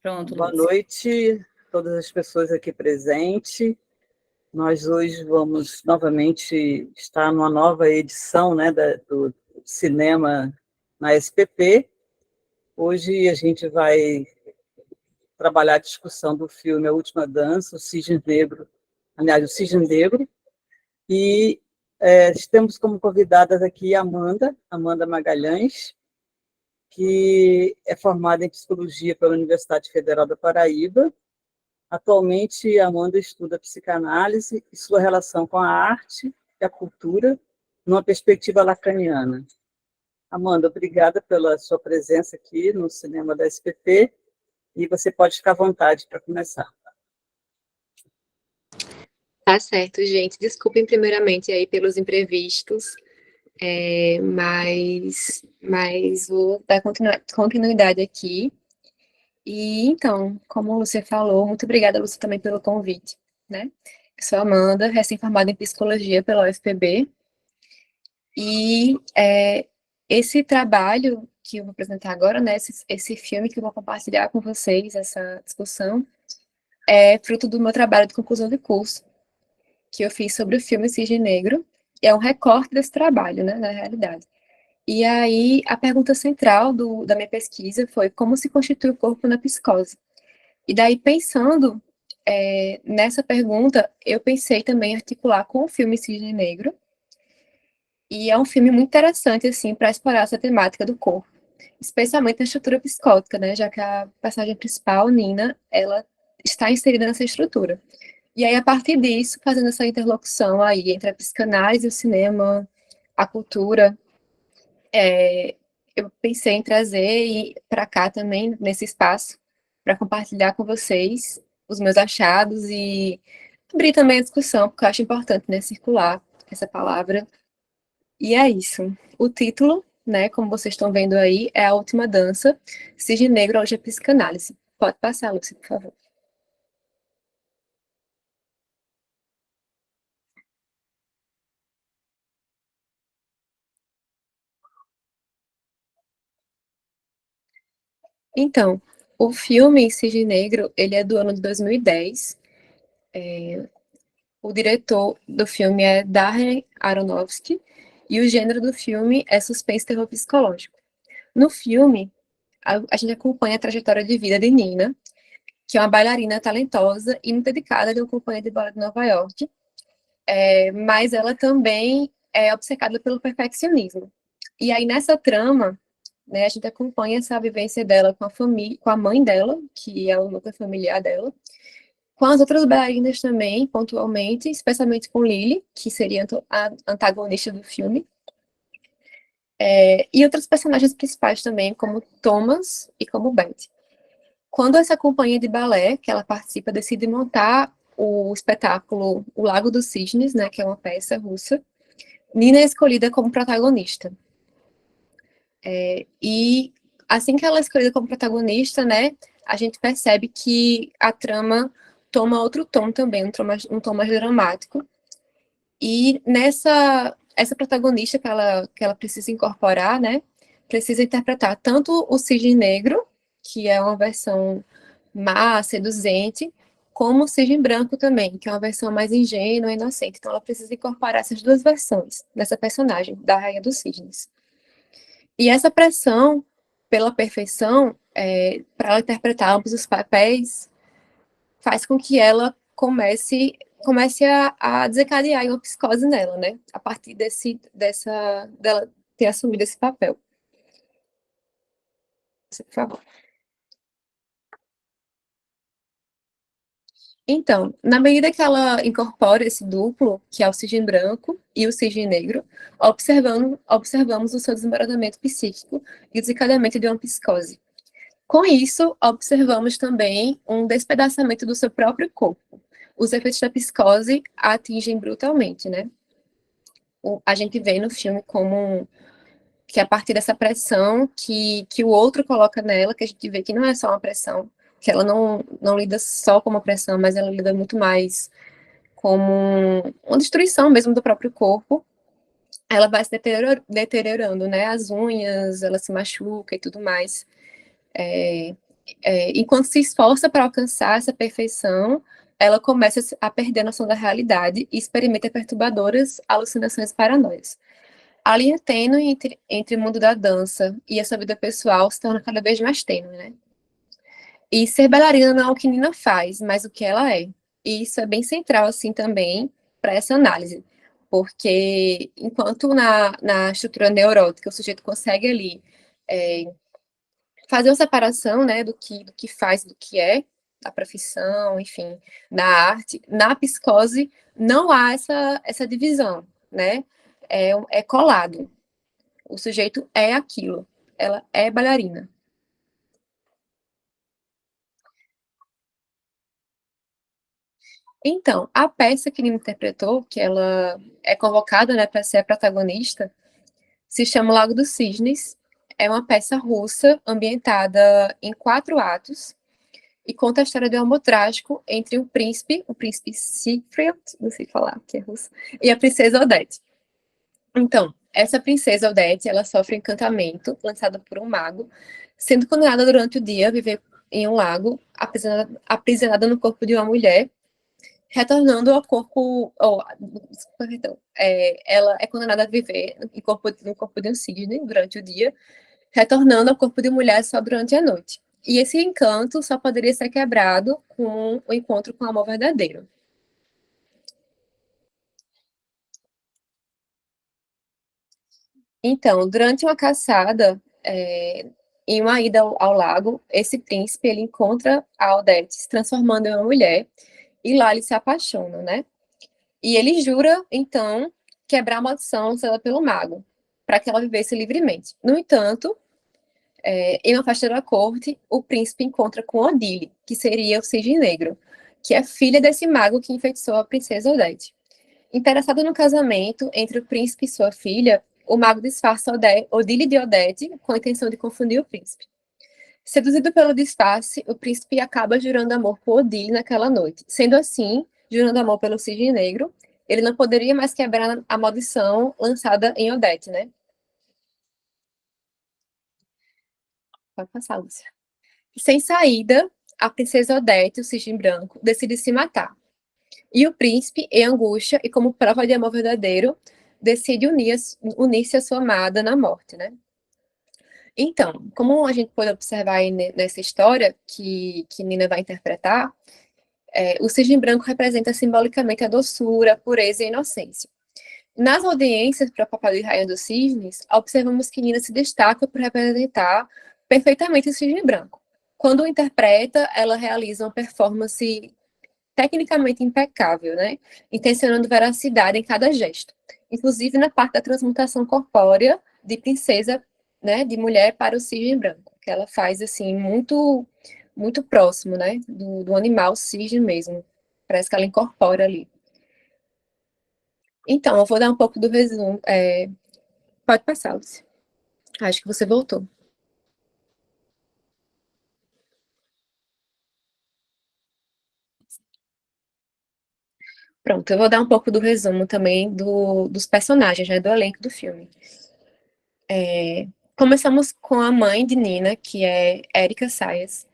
Pronto, Boa Lúcia. noite, todas as pessoas aqui presentes. Nós hoje vamos novamente estar numa nova edição, né, do cinema na SPP. Hoje a gente vai trabalhar a discussão do filme A Última Dança, o Cisne Negro, aliás, o Cisne Negro, e temos como convidadas aqui a Amanda Magalhães, que é formada em Psicologia pela Universidade Federal da Paraíba. Atualmente, a Amanda estuda psicanálise e sua relação com a arte e a cultura numa perspectiva lacaniana. Amanda, obrigada pela sua presença aqui no cinema da SPP, e você pode ficar à vontade para começar. Tá certo, gente. Desculpem primeiramente aí pelos imprevistos, mas vou dar continuidade aqui. E então, como a Lúcia falou, muito obrigada, Lúcia, também pelo convite, né? Eu sou a Amanda, recém-formada em Psicologia pela UFPB, e esse trabalho que eu vou apresentar agora, né, esse filme que eu vou compartilhar com vocês, essa discussão, é fruto do meu trabalho de conclusão de curso, que eu fiz sobre o filme Cisne Negro, e é um recorte desse trabalho, né, na realidade. E aí, a pergunta central da minha pesquisa foi como se constitui o corpo na psicose. E daí, pensando nessa pergunta, eu pensei também em articular com o filme Cisne Negro, e é um filme muito interessante, assim, para explorar essa temática do corpo, especialmente na estrutura psicótica, né, já que a personagem principal, Nina, ela está inserida nessa estrutura. E aí, a partir disso, fazendo essa interlocução aí entre a psicanálise, o cinema, a cultura, eu pensei em trazer para cá também, nesse espaço, para compartilhar com vocês os meus achados e abrir também a discussão, porque eu acho importante, né, circular essa palavra. E é isso. O título, né, como vocês estão vendo aí, é A Última Dança, Cisne Negro, hoje é psicanálise. Pode passar, Lúcia, por favor. Então, o filme Cisne Negro, ele é do ano de 2010. O diretor do filme é Darren Aronofsky e o gênero do filme é suspense e terror psicológico. No filme, a gente acompanha a trajetória de vida de Nina, que é uma bailarina talentosa e muito dedicada de uma companhia de balé de Nova York, mas ela também é obcecada pelo perfeccionismo. E aí, nessa trama, né, a gente acompanha essa vivência dela com a família, com a mãe dela, que é o núcleo familiar dela, com as outras bailarinas também, pontualmente, especialmente com Lily, que seria a antagonista do filme, e outros personagens principais também, como Thomas e como Beth. Quando essa companhia de balé, que ela participa, decide montar o espetáculo O Lago dos Cisnes, né, que é uma peça russa, Nina é escolhida como protagonista. E assim que ela é escolhida como protagonista, né, a gente percebe que a trama toma outro tom também, um tom mais dramático. E essa protagonista que ela precisa incorporar, né, precisa interpretar tanto o Cisne Negro, que é uma versão má, seduzente, como o Cisne Branco também, que é uma versão mais ingênua e inocente. Então ela precisa incorporar essas duas versões nessa personagem, da Rainha dos Cisnes. E essa pressão pela perfeição, para ela interpretar ambos os papéis, faz com que ela comece a desencadear uma psicose nela, né? A partir dela ter assumido esse papel. Por favor. Então, na medida que ela incorpora esse duplo, que é o cisne branco e o cisne negro, observamos o seu desmoronamento psíquico e o desencadeamento de uma psicose. Com isso, observamos também um despedaçamento do seu próprio corpo. Os efeitos da psicose a atingem brutalmente, né? A gente vê no filme como que a partir dessa pressão que o outro coloca nela, que a gente vê que não é só uma pressão, que ela não lida só com uma pressão, mas ela lida muito mais como uma destruição mesmo do próprio corpo. Ela vai se deteriorando, né? As unhas, ela se machuca e tudo mais. enquanto se esforça para alcançar essa perfeição, ela começa a perder a noção da realidade e experimenta perturbadoras alucinações e paranoias. A linha tênue entre o mundo da dança e a sua vida pessoal se torna cada vez mais tênue, né? E ser bailarina não é o que Nina faz, mas o que ela é. E isso é bem central, assim, também, para essa análise. Porque enquanto na estrutura neurótica o sujeito consegue ali é, fazer uma separação, né, do que faz, do que é, da profissão, enfim, na arte, na psicose não há essa divisão, né? É colado. O sujeito é aquilo. Ela é bailarina. Então, a peça que ele interpretou, que ela é convocada, né, para ser a protagonista, se chama Lago dos Cisnes. É uma peça russa ambientada em 4 atos e conta a história de um amor trágico entre o príncipe Siegfried, não sei falar, que é russo, e a princesa Odete. Então, essa princesa Odete, ela sofre encantamento lançado por um mago, sendo condenada durante o dia a viver em um lago, aprisionada no corpo de uma mulher, retornando ao corpo. Perdão, ela é condenada a viver no corpo de um cisne durante o dia, retornando ao corpo de mulher só durante a noite. E esse encanto só poderia ser quebrado com o encontro com o amor verdadeiro. Então, durante uma caçada, em uma ida ao lago, esse príncipe ele encontra a Odete, se transformando em uma mulher, e lá eles se apaixonam, né? E ele jura, então, quebrar a maldição usada pelo mago, para que ela vivesse livremente. No entanto, em uma festa da corte, o príncipe encontra com Odile, que seria o Cisne Negro, que é filha desse mago que enfeitiçou a princesa Odete. Interessado no casamento entre o príncipe e sua filha, o mago disfarça Odile de Odete com a intenção de confundir o príncipe. Seduzido pelo disfarce, o príncipe acaba jurando amor por Odile naquela noite. Sendo assim, jurando amor pelo Cisne Negro, ele não poderia mais quebrar a maldição lançada em Odete, né? Pode passar, Lúcia. Sem saída, a princesa Odete, o Cisne Branco, decide se matar. E o príncipe, em angústia e como prova de amor verdadeiro, decide unir-se à sua amada na morte, né? Então, como a gente pode observar aí nessa história que Nina vai interpretar, o cisne branco representa simbolicamente a doçura, a pureza e a inocência. Nas audiências para o papel de Rainha dos Cisnes, observamos que Nina se destaca por representar perfeitamente o cisne branco. Quando o interpreta, ela realiza uma performance tecnicamente impecável, né? Intencionando veracidade em cada gesto. Inclusive na parte da transmutação corpórea de princesa, né, de mulher para o cisne branco, que ela faz assim muito próximo, né, do animal cisne mesmo. Parece que ela incorpora ali. Então, eu vou dar um pouco do resumo. Pode passar, Lúcia. Acho que você voltou. Pronto, eu vou dar um pouco do resumo também dos personagens, né, do elenco do filme. Começamos com a mãe de Nina, que é Erika Sayas,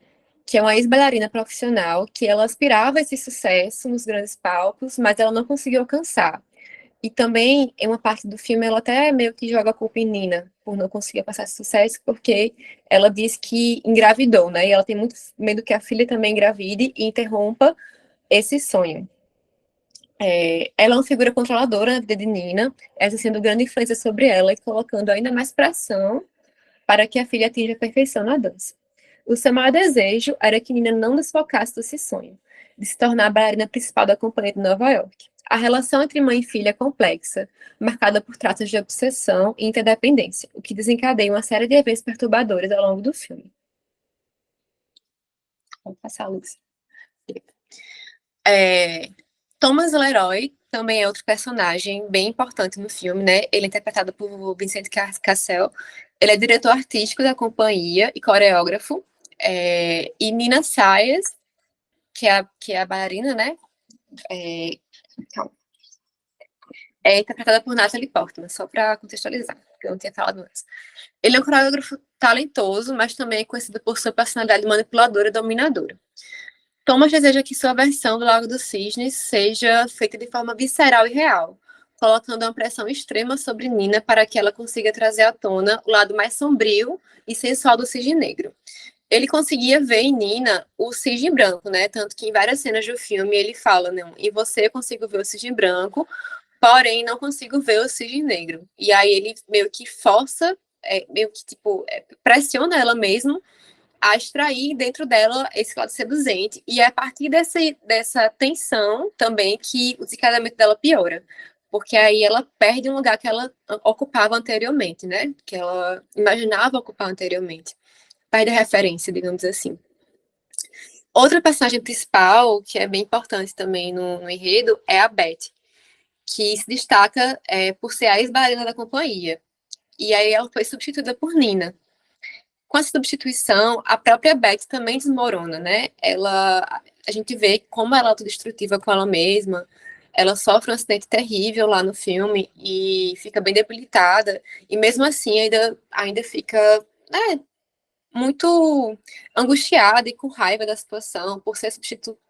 que é uma ex-bailarina profissional, que ela aspirava a esse sucesso nos grandes palcos, mas ela não conseguiu alcançar. E também, em uma parte do filme, ela até meio que joga a culpa em Nina, por não conseguir passar esse sucesso, porque ela diz que engravidou, né? E ela tem muito medo que a filha também engravide e interrompa esse sonho. Ela é uma figura controladora na vida de Nina, exercendo grande influência sobre ela e colocando ainda mais pressão para que a filha atinja a perfeição na dança. O seu maior desejo era que Nina não desfocasse desse sonho, de se tornar a bailarina principal da companhia de Nova York. A relação entre mãe e filha é complexa, marcada por traços de obsessão e interdependência, o que desencadeia uma série de eventos perturbadores ao longo do filme. Vou passar a luz. Thomas Leroy também é outro personagem bem importante no filme, né? Ele é interpretado por Vincent Cassel. Ele é diretor artístico da companhia e coreógrafo. E Nina Sayers, que é a bailarina, né? Calma. É interpretada por Natalie Portman, só para contextualizar, porque eu não tinha falado antes. Ele é um coreógrafo talentoso, mas também é conhecido por sua personalidade manipuladora e dominadora. Thomas deseja que sua versão do Lago dos Cisnes seja feita de forma visceral e real, colocando uma pressão extrema sobre Nina para que ela consiga trazer à tona o lado mais sombrio e sensual do cisne negro. Ele conseguia ver em Nina o cisne branco, né? Tanto que em várias cenas do filme ele fala, não, em você eu consigo ver o cisne branco, porém não consigo ver o cisne negro. E aí ele meio que força, meio que tipo, pressiona ela mesmo a extrair dentro dela esse lado seduzente. E é a partir dessa tensão também que o desencadeamento dela piora. Porque aí ela perde um lugar que ela ocupava anteriormente, né? Que ela imaginava ocupar anteriormente. Perde a referência, digamos assim. Outra personagem principal, que é bem importante também no enredo, é a Beth, que se destaca por ser a ex-bailarina da companhia. E aí ela foi substituída por Nina. Com essa substituição, a própria Beth também desmorona, né? A gente vê como ela é autodestrutiva com ela mesma, ela sofre um acidente terrível lá no filme e fica bem debilitada, e mesmo assim ainda fica muito angustiada e com raiva da situação por ser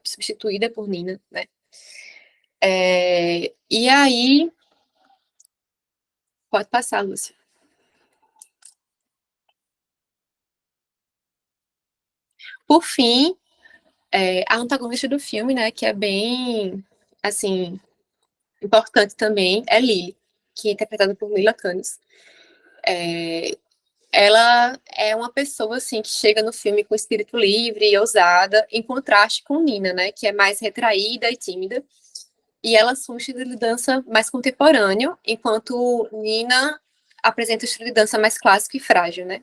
substituída por Nina, né? E aí, pode passar, Lúcia. Por fim, a antagonista do filme, né, que é bem, assim, importante também, é Lily, que é interpretada por Mila Kunis. Ela é uma pessoa, assim, que chega no filme com espírito livre e ousada, em contraste com Nina, né, que é mais retraída e tímida, e ela assume um estilo de dança mais contemporâneo, enquanto Nina apresenta um estilo de dança mais clássico e frágil, né,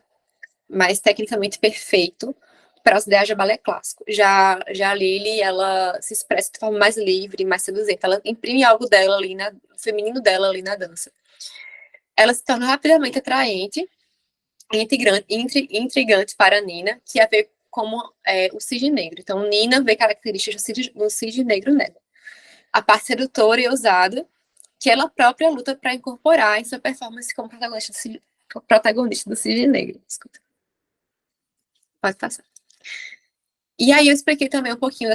mais tecnicamente perfeito, para os ideais de balé clássico. Já a Lily, ela se expressa de forma mais livre, mais seduzente. Ela imprime algo dela ali, o feminino dela ali na dança. Ela se torna rapidamente atraente e intrigante para Nina, que a vê como o cisne negro. Então, Nina vê características do cisne negro nela. A parte sedutora e ousada, que ela própria luta para incorporar em sua performance como protagonista do cisne negro. Escuta. Pode passar. E aí eu expliquei também um pouquinho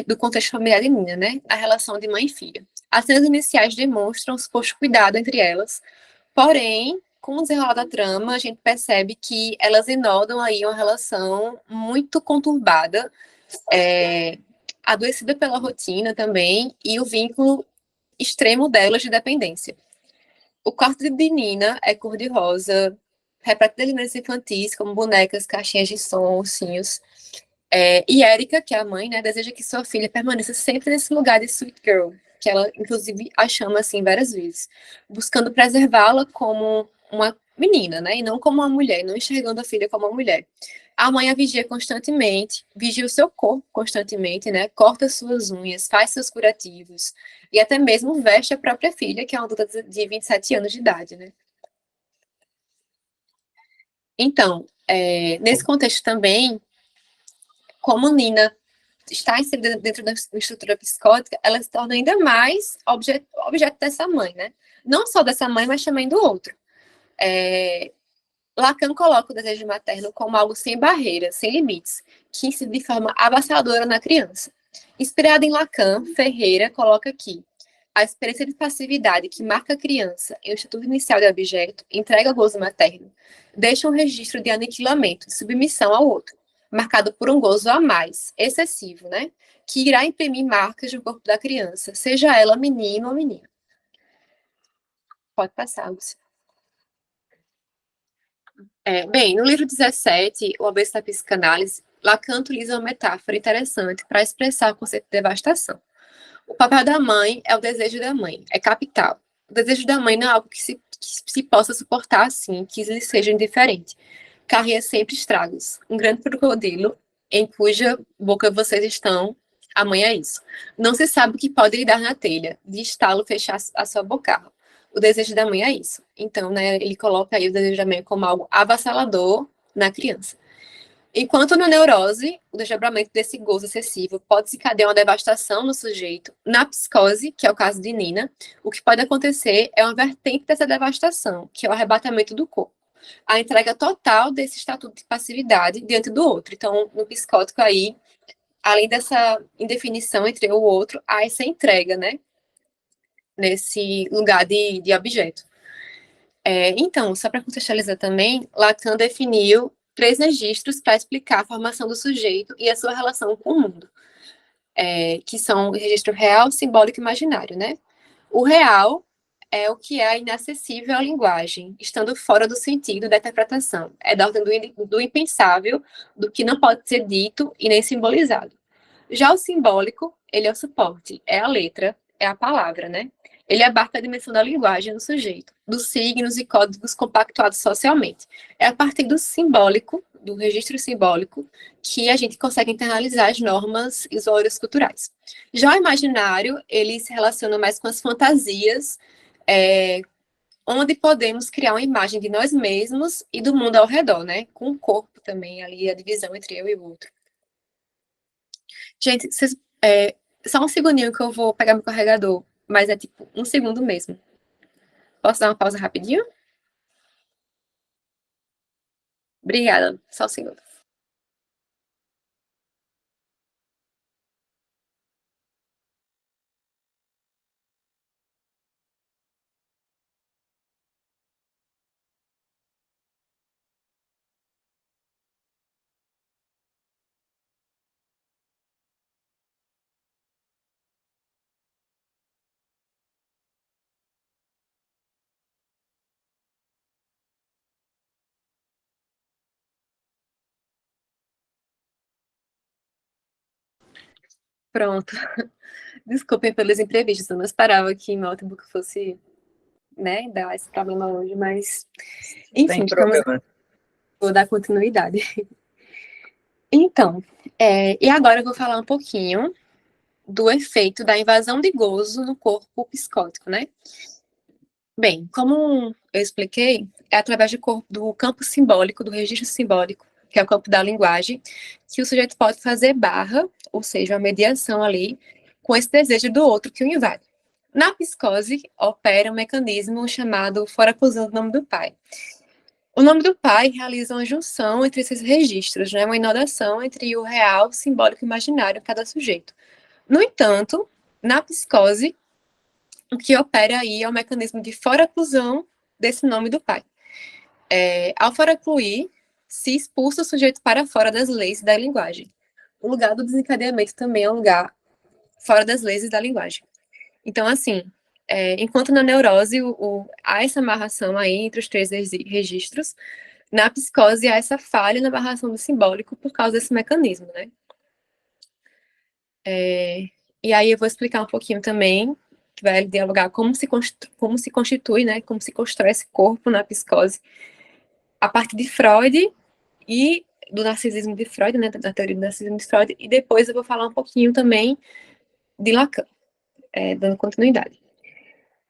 do contexto familiar de Nina, né? A relação de mãe e filha. As cenas iniciais demonstram o suposto cuidado entre elas, porém, com o desenrolar da trama, a gente percebe que elas enodam aí uma relação muito conturbada, adoecida pela rotina também, e o vínculo extremo delas de dependência. O quarto de Nina é cor-de-rosa, repleto de elementos infantis, como bonecas, caixinhas de som, ursinhos. E Erika, que é a mãe, né, deseja que sua filha permaneça sempre nesse lugar de sweet girl, que ela, inclusive, a chama assim várias vezes, buscando preservá-la como uma menina, né, e não como uma mulher, não enxergando a filha como uma mulher. A mãe a vigia constantemente, vigia o seu corpo constantemente, né, corta suas unhas, faz seus curativos, e até mesmo veste a própria filha, que é uma adulta de 27 anos de idade, né. Então, nesse contexto também, como Nina está inserida dentro da estrutura psicótica, ela se torna ainda mais objeto dessa mãe, né? Não só dessa mãe, mas também do outro. Lacan coloca o desejo materno como algo sem barreiras, sem limites, que incide de forma avassaladora na criança. Inspirada em Lacan, Ferreira coloca que a experiência de passividade que marca a criança em um estatuto inicial de objeto entrega ao gozo materno, deixa um registro de aniquilamento, de submissão ao outro, marcado por um gozo a mais, excessivo, né? Que irá imprimir marcas no corpo da criança, seja ela menino ou menina. Pode passar, Lúcia. Bem, no livro 17, O Abeço da Psicanálise, Lacan utiliza uma metáfora interessante para expressar o conceito de devastação. O papel da mãe é o desejo da mãe, é capital. O desejo da mãe não é algo que se possa suportar assim, que lhe seja indiferente. Carrega sempre estragos. Um grande crocodilo em cuja boca vocês estão, a mãe é isso. Não se sabe o que pode lhe dar na telha, de estalo fechar a sua bocarra. O desejo da mãe é isso. Então, né, ele coloca aí o desejo da mãe como algo avassalador na criança. Enquanto na neurose, o desdobramento desse gozo excessivo pode desencadear uma devastação no sujeito. Na psicose, que é o caso de Nina, o que pode acontecer é uma vertente dessa devastação, que é o arrebatamento do corpo. a entrega total desse estatuto de passividade diante do outro. Então, no psicótico aí, além dessa indefinição entre o outro, há essa entrega, né? Nesse lugar de objeto. Então, só para contextualizar também, Lacan definiu 3 registros para explicar a formação do sujeito e a sua relação com o mundo, que são o registro real, simbólico e imaginário, né? O real é o que é inacessível à linguagem, estando fora do sentido da interpretação. É da ordem do impensável, do que não pode ser dito e nem simbolizado. Já o simbólico, ele é o suporte, é a letra, é a palavra, né? Ele abarca a dimensão da linguagem do sujeito, dos signos e códigos compactuados socialmente. É a partir do simbólico, do registro simbólico, que a gente consegue internalizar as normas e os valores culturais. Já o imaginário, ele se relaciona mais com as fantasias, onde podemos criar uma imagem de nós mesmos e do mundo ao redor, né? Com o corpo também, ali, a divisão entre eu e o outro. Gente, só um segundinho que eu vou pegar meu carregador, mas é tipo 1 segundo mesmo. Posso dar uma pausa rapidinho? Obrigada, só um segundo. Pronto. Desculpem pelos imprevistos, eu não esperava que meu notebook fosse, né, dar esse problema hoje, mas enfim, Sem problema. vou dar continuidade. Então, e agora eu vou falar um pouquinho do efeito da invasão de gozo no corpo psicótico, né? Bem, como eu expliquei, é através do campo simbólico, do registro simbólico, que é o campo da linguagem, que o sujeito pode fazer barra, ou seja, uma mediação ali, com esse desejo do outro que o invade. Na psicose, opera um mecanismo chamado foraclusão do nome do pai. O nome do pai realiza uma junção entre esses registros, né, uma inodação entre o real, simbólico e imaginário de cada sujeito. No entanto, na psicose, o que opera aí é o mecanismo de foraclusão desse nome do pai. Ao foracluir, se expulsa o sujeito para fora das leis da linguagem. O lugar do desencadeamento também é um lugar fora das leis da linguagem. Então, assim, enquanto na neurose há essa amarração aí entre os 3 registros, na psicose há essa falha na amarração do simbólico por causa desse mecanismo, né? E aí eu vou explicar um pouquinho também, que vai dialogar como se constitui, né, como se constrói esse corpo na psicose, a partir de Freud e do narcisismo de Freud, né, da teoria do narcisismo de Freud, e depois eu vou falar um pouquinho também de Lacan, dando continuidade.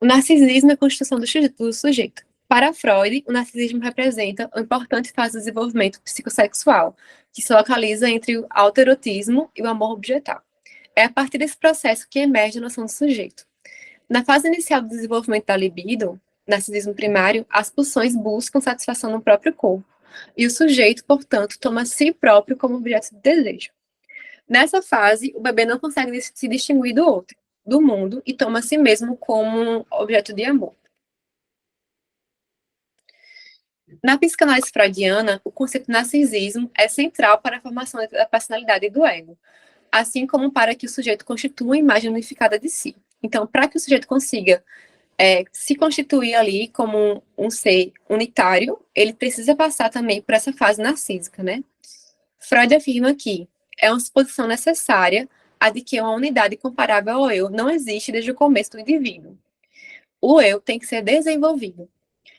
O narcisismo é a constituição do sujeito. Para Freud, o narcisismo representa uma importante fase do desenvolvimento psicossexual, que se localiza entre o autoerotismo e o amor objetal. É a partir desse processo que emerge a noção do sujeito. Na fase inicial do desenvolvimento da libido, narcisismo primário, as pulsões buscam satisfação no próprio corpo, e o sujeito, portanto, toma si próprio como objeto de desejo. Nessa fase, o bebê não consegue se distinguir do outro, do mundo, e toma a si mesmo como objeto de amor. Na psicanálise freudiana, o conceito de narcisismo é central para a formação da personalidade e do ego, assim como para que o sujeito constitua uma imagem unificada de si. Então, para que o sujeito consiga se constituir ali como um ser unitário, ele precisa passar também por essa fase narcísica, né? Freud afirma que é uma suposição necessária a de que uma unidade comparável ao eu não existe desde o começo do indivíduo. O eu tem que ser desenvolvido,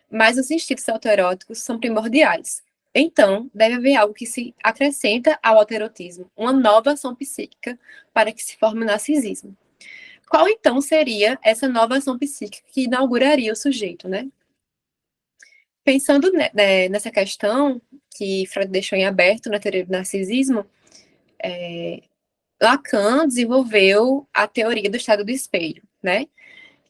mas os instintos autoeróticos são primordiais. Então, deve haver algo que se acrescenta ao autoerotismo, uma nova ação psíquica para que se forme o narcisismo. Qual, então, seria essa nova ação psíquica que inauguraria o sujeito, né? Pensando nessa questão que Freud deixou em aberto na teoria do narcisismo, Lacan desenvolveu a teoria do estado do espelho, né?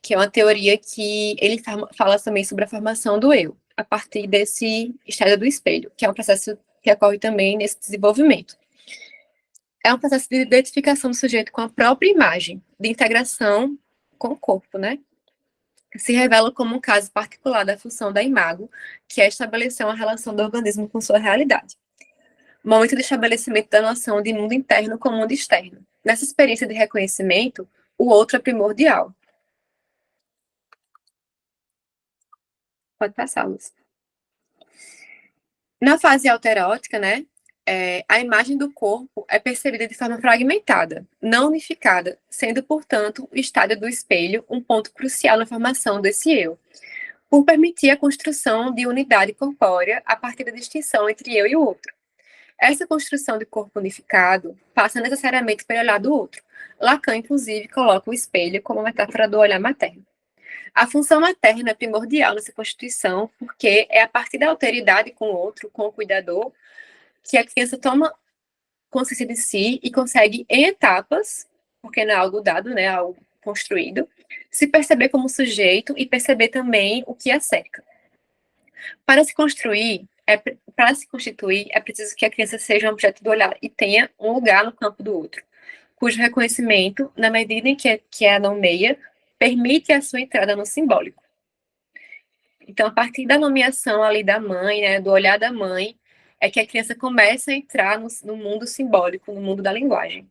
Que é uma teoria que ele fala também sobre a formação do eu. a partir desse estágio do espelho, que é um processo que ocorre também nesse desenvolvimento. É um processo de identificação do sujeito com a própria imagem, de integração com o corpo, né? Se revela como um caso particular da função da imago, que é estabelecer uma relação do organismo com sua realidade. Momento de estabelecimento da noção de mundo interno com mundo externo. Nessa experiência de reconhecimento, o outro é primordial. Pode passar, Lúcia. Na fase alterótica, né, a imagem do corpo é percebida de forma fragmentada, não unificada, sendo, portanto, o estádio do espelho um ponto crucial na formação desse eu, por permitir a construção de unidade corpórea a partir da distinção entre eu e o outro. Essa construção de corpo unificado passa necessariamente pelo olhar do outro. Lacan, inclusive, coloca o espelho como metáfora do olhar materno. A função materna é primordial nessa constituição, porque é a partir da alteridade com o outro, com o cuidador, que a criança toma consciência de si e consegue, em etapas, porque não é algo dado, né, é algo construído, se perceber como sujeito e perceber também o que a cerca. Para se construir, para se constituir, é preciso que a criança seja um objeto do olhar e tenha um lugar no campo do outro, cujo reconhecimento, na medida em que a nomeia, permite a sua entrada no simbólico. Então, a partir da nomeação ali da mãe, né, do olhar da mãe, é que a criança começa a entrar no mundo simbólico, no mundo da linguagem.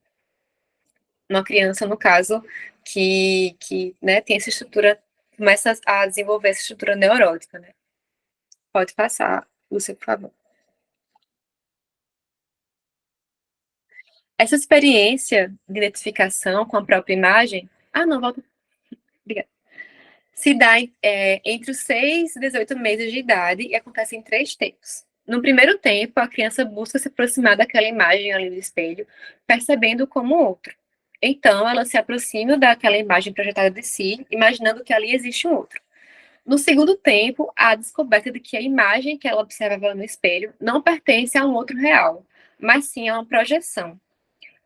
Uma criança, no caso, que né, tem essa estrutura, começa a desenvolver essa estrutura neurótica, né? Pode passar, Lúcia, por favor. Essa experiência de identificação com a própria imagem... Ah, não, volta. Obrigada. Se dá entre os 6 e 18 meses de idade e acontece em 3 tempos. No primeiro tempo, a criança busca se aproximar daquela imagem ali do espelho, percebendo como outro. Então, ela se aproxima daquela imagem projetada de si, imaginando que ali existe um outro. No segundo tempo, há a descoberta de que a imagem que ela observava no espelho não pertence a um outro real, mas sim a uma projeção.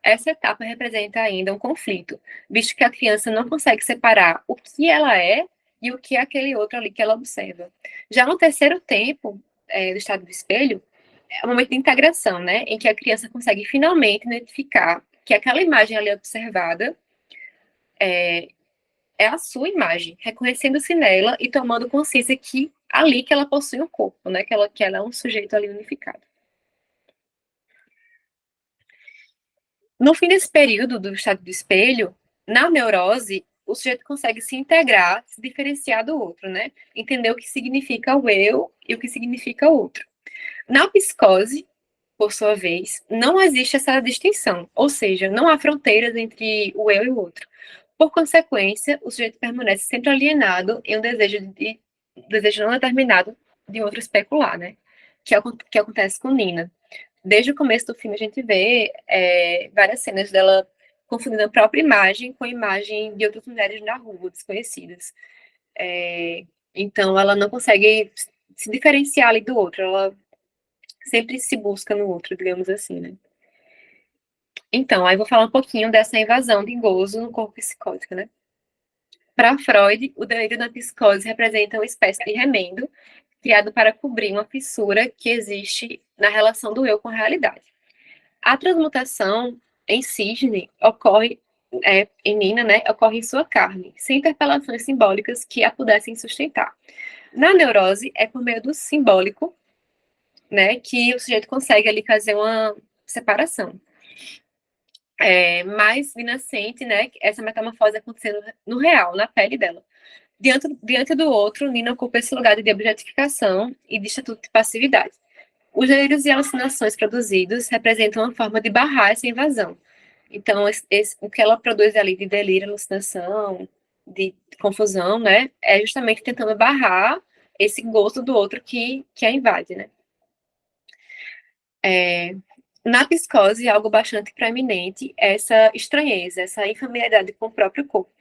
Essa etapa representa ainda um conflito, visto que a criança não consegue separar o que ela é e o que é aquele outro ali que ela observa. Já no terceiro tempo do estado do espelho, é o momento de integração, né, em que a criança consegue finalmente identificar que aquela imagem ali observada é a sua imagem, reconhecendo-se nela e tomando consciência que ali que ela possui um corpo, né, que ela é um sujeito ali unificado. No fim desse período do estado do espelho, na neurose, o sujeito consegue se integrar, se diferenciar do outro, né? Entender o que significa o eu e o que significa o outro. Na psicose, por sua vez, não existe essa distinção, ou seja, não há fronteiras entre o eu e o outro. Por consequência, o sujeito permanece sempre alienado em um desejo não determinado de outro especular, né? Que acontece com Nina. Desde o começo do filme, a gente vê várias cenas dela confundindo a própria imagem com a imagem de outras mulheres na rua, desconhecidas. Então, ela não consegue se diferenciar ali do outro, ela sempre se busca no outro, digamos assim, né? Então, aí vou falar um pouquinho dessa invasão de gozo no corpo psicótico, né? Para Freud, o delírio da psicose representa uma espécie de remendo criado para cobrir uma fissura que existe na relação do eu com a realidade. A transmutação em Sidney ocorre, em Nina, né, ocorre em sua carne, sem interpelações simbólicas que a pudessem sustentar. Na neurose, é por meio do simbólico, né, que o sujeito consegue ali fazer uma separação. Mas inocente, né, essa metamorfose acontecendo no real, na pele dela. Diante do outro, Nina ocupa esse lugar de objetificação e de estatuto de passividade. Os delírios e alucinações produzidos representam uma forma de barrar essa invasão. Então, o que ela produz ali de delírio, alucinação, de confusão, né, é justamente tentando barrar esse gosto do outro que a invade, né. Na psicose, algo bastante preeminente é essa estranheza, essa infamiliaridade com o próprio corpo.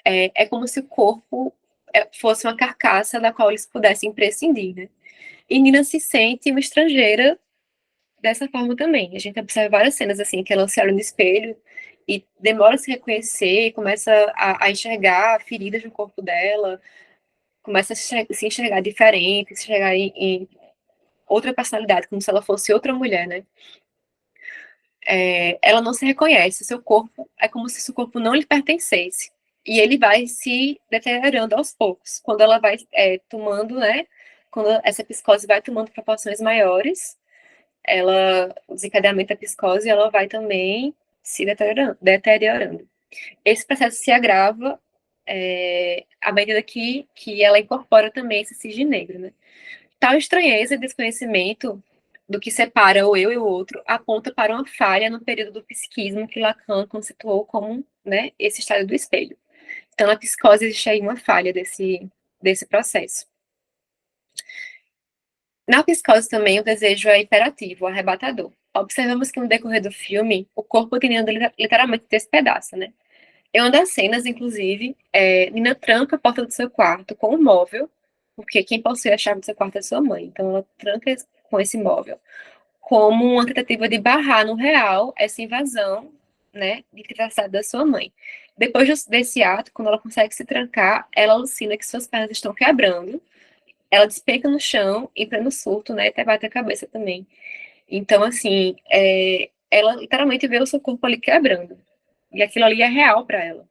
É como se o corpo fosse uma carcaça da qual eles pudessem prescindir, né? E Nina se sente uma estrangeira dessa forma também. A gente observa várias cenas assim, que ela se olha no espelho e demora a se reconhecer, começa a enxergar feridas no corpo dela, começa a se enxergar diferente, se enxergar em outra personalidade, como se ela fosse outra mulher, né? Ela não se reconhece, seu corpo é como se seu corpo não lhe pertencesse. E ele vai se deteriorando aos poucos. Quando ela vai tomando, né? Quando essa psicose vai tomando proporções maiores, o desencadeamento da psicose, ela vai também se deteriorando. Esse processo se agrava à medida que ela incorpora também esse cisne negro, né? Tal estranheza e desconhecimento do que separa o eu e o outro aponta para uma falha no período do psiquismo que Lacan conceituou como, né, esse estado do espelho. Então, na psicose existe aí uma falha desse processo. Na psicose também o desejo é hiperativo, arrebatador. Observamos que no decorrer do filme, o corpo de Nina literalmente despedaça, né? Em uma das cenas, inclusive, Nina tranca a porta do seu quarto com um móvel, porque quem possui a chave do seu quarto é sua mãe. Então, ela tranca com esse móvel, como uma tentativa de barrar no real essa invasão, né, de privacidade da sua mãe. Depois desse ato, quando ela consegue se trancar, ela alucina que suas pernas estão quebrando, ela despenca no chão, entra no surto, né, até bate a cabeça também. Então, assim, ela literalmente vê o seu corpo ali quebrando. E aquilo ali é real para ela.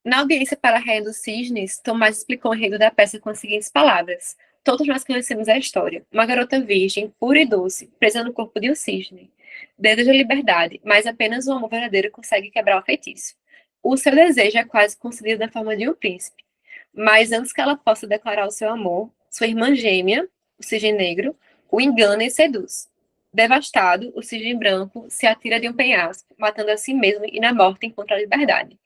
Na audiência para a Rainha dos Cisnes, Tomás explicou o enredo da peça com as seguintes palavras. Todos nós conhecemos a história. Uma garota virgem, pura e doce, presa no corpo de um cisne. Deseja liberdade, mas apenas um amor verdadeiro consegue quebrar o feitiço. O seu desejo é quase concedido na forma de um príncipe. Mas antes que ela possa declarar o seu amor, sua irmã gêmea, o cisne negro, o engana e seduz. Devastado, o cisne branco se atira de um penhasco, matando a si mesmo e na morte encontra a liberdade.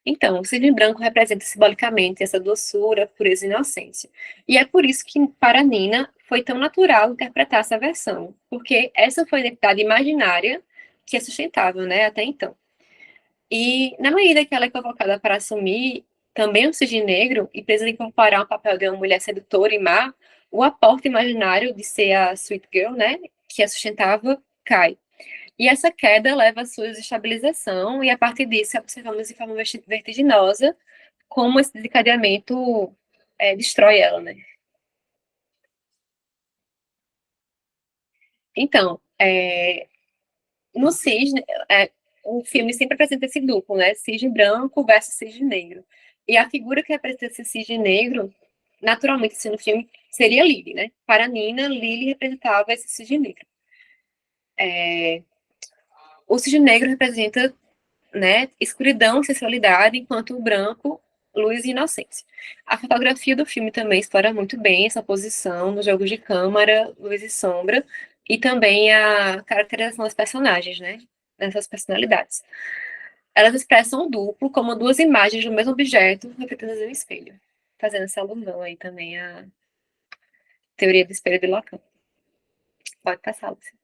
Então, o cisne branco representa simbolicamente essa doçura, pureza e inocência. E é por isso que, para Nina, foi tão natural interpretar essa versão, porque essa foi a identidade imaginária que é sustentável, né, até então. E, na medida que ela é convocada para assumir também o cisne negro e precisa incorporar o papel de uma mulher sedutora e má, o aporte imaginário de ser a sweet girl, né, que é sustentável, cai. E essa queda leva à sua desestabilização, e a partir disso observamos de forma vertiginosa como esse desencadeamento destrói ela, né? Então, no cisne, o filme sempre apresenta esse duplo, né? Cisne branco versus cisne negro. E a figura que representa esse cisne negro, naturalmente, assim, no filme, seria Lily, né? Para Nina, Lily representava esse cisne negro. O cisne negro representa, né, escuridão, sensualidade, enquanto o branco, luz e inocência. A fotografia do filme também explora muito bem essa posição nos jogos de câmera, luz e sombra, e também a caracterização dos personagens, né, dessas personalidades. Elas expressam o duplo como duas imagens do mesmo objeto refletidas em um espelho, fazendo essa alusão aí também à teoria do espelho de Lacan. Pode passar, Lúcia.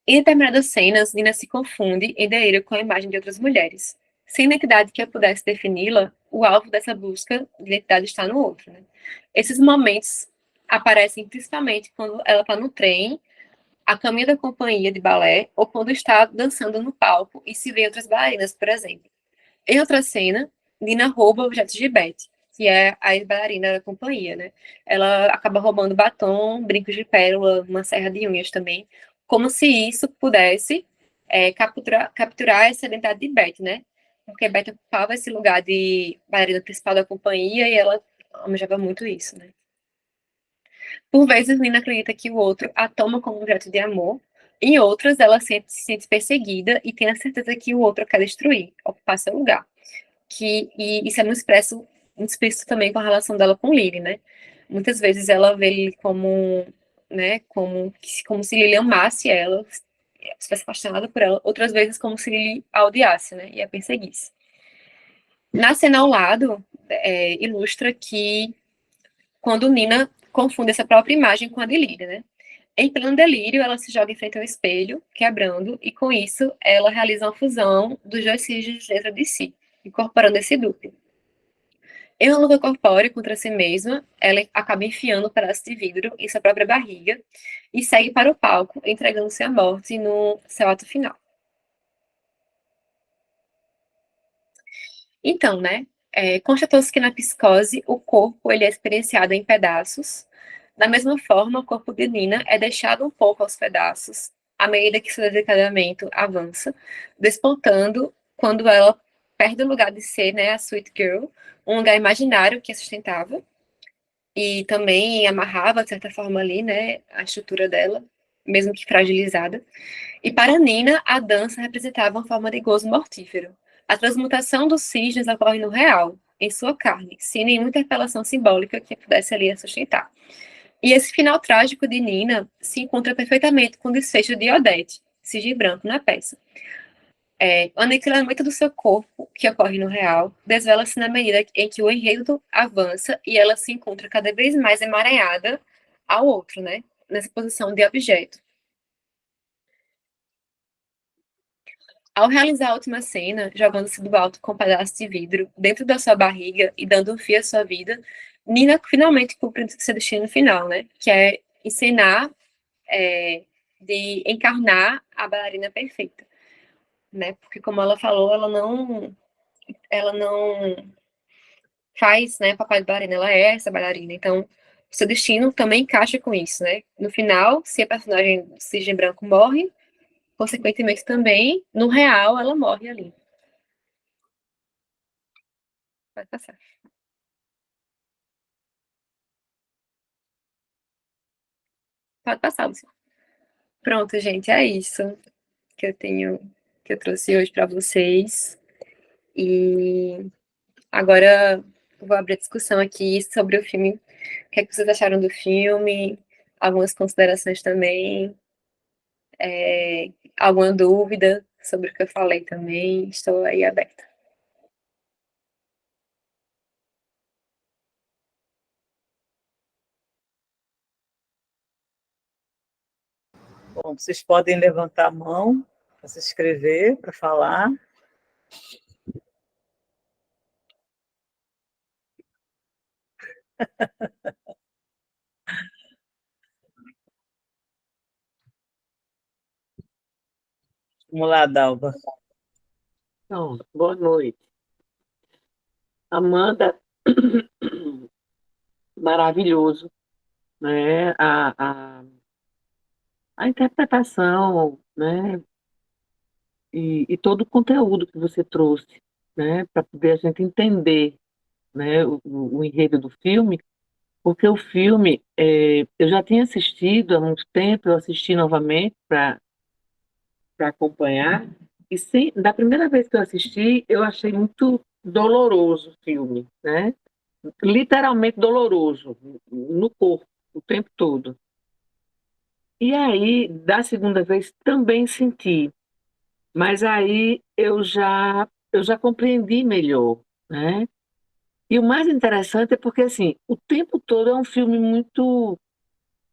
Em determinadas cenas, Nina se confunde e delira com a imagem de outras mulheres. Sem identidade que eu pudesse defini-la, o alvo dessa busca de identidade está no outro. Né? Esses momentos aparecem principalmente quando ela está no trem, a caminho da companhia de balé, ou quando está dançando no palco e se vê outras bailarinas, por exemplo. Em outra cena, Nina rouba objetos de Betty, que é a ex-bailarina da companhia, né? Ela acaba roubando batom, brincos de pérola, uma serra de unhas também, como se isso pudesse capturar essa identidade de Betty, né? Porque Betty ocupava esse lugar de bailarina principal da companhia e ela almejava muito isso, né? Por vezes, Nina acredita que o outro a toma como objeto de amor, em outras, ela se sente perseguida e tem a certeza que o outro quer destruir, ocupar seu lugar. E isso é muito explícito também com a relação dela com Lily, né? Muitas vezes ela vê ele como, né, como se Lily amasse ela, estivesse apaixonada por ela, outras vezes como se Lily a odiasse, né, e a perseguisse. Na cena ao lado, ilustra que quando Nina confunde essa própria imagem com a de Lily, né? Em pleno delírio, ela se joga em frente ao espelho, quebrando, e com isso ela realiza uma fusão dos dois signos dentro de si, incorporando esse duplo. Em uma luta corpórea contra si mesma, ela acaba enfiando um pedaço de vidro em sua própria barriga e segue para o palco, entregando-se à morte no seu ato final. Então, né, constatou-se que na psicose o corpo ele é experienciado em pedaços. Da mesma forma, o corpo de Nina é deixado um pouco aos pedaços à medida que seu desencadeamento avança, despontando quando ela perde o lugar de ser, né, a Sweet Girl, um lugar imaginário que a sustentava e também amarrava, de certa forma, ali, né, a estrutura dela, mesmo que fragilizada. E para Nina, a dança representava uma forma de gozo mortífero. A transmutação dos cisnes ocorre no real, em sua carne, sem nenhuma interpelação simbólica que pudesse ali a sustentar. E esse final trágico de Nina se encontra perfeitamente com o desfecho de Odete, cisne branco na peça. O aniquilamento do seu corpo, que ocorre no real, desvela-se na medida em que o enredo avança e ela se encontra cada vez mais emaranhada ao outro, né? Nessa posição de objeto. Ao realizar a última cena, jogando-se do alto com um pedaço de vidro dentro da sua barriga e dando um fim à sua vida, Nina finalmente cumpre seu destino final, né? Que é encenar, de encarnar a bailarina perfeita, né? Porque como ela falou, ela não faz, né, papel de bailarina, ela é essa bailarina. Então, seu destino também encaixa com isso, né? No final, se a personagem Cisne Branco morre, consequentemente também, no real, ela morre ali. Vai passar. Pode passar, Luciano. Pronto, gente, é isso que eu tenho, que eu trouxe hoje para vocês. E agora eu vou abrir a discussão aqui sobre o filme. O que é que vocês acharam do filme? Algumas considerações também. Alguma dúvida sobre o que eu falei também? Estou aí aberta. Bom, vocês podem levantar a mão para se inscrever, para falar. Vamos lá, Dalva. Então, boa noite. Amanda, maravilhoso, né? A interpretação, né? E todo o conteúdo que você trouxe, né? Para poder a gente entender, né? O enredo do filme, porque o filme, eu já tinha assistido há muito tempo, eu assisti novamente para acompanhar, e da primeira vez que eu assisti, eu achei muito doloroso o filme, né? Literalmente doloroso no corpo o tempo todo. E aí, da segunda vez, também senti, mas aí eu já compreendi melhor, né? E o mais interessante é porque assim, o tempo todo é um filme muito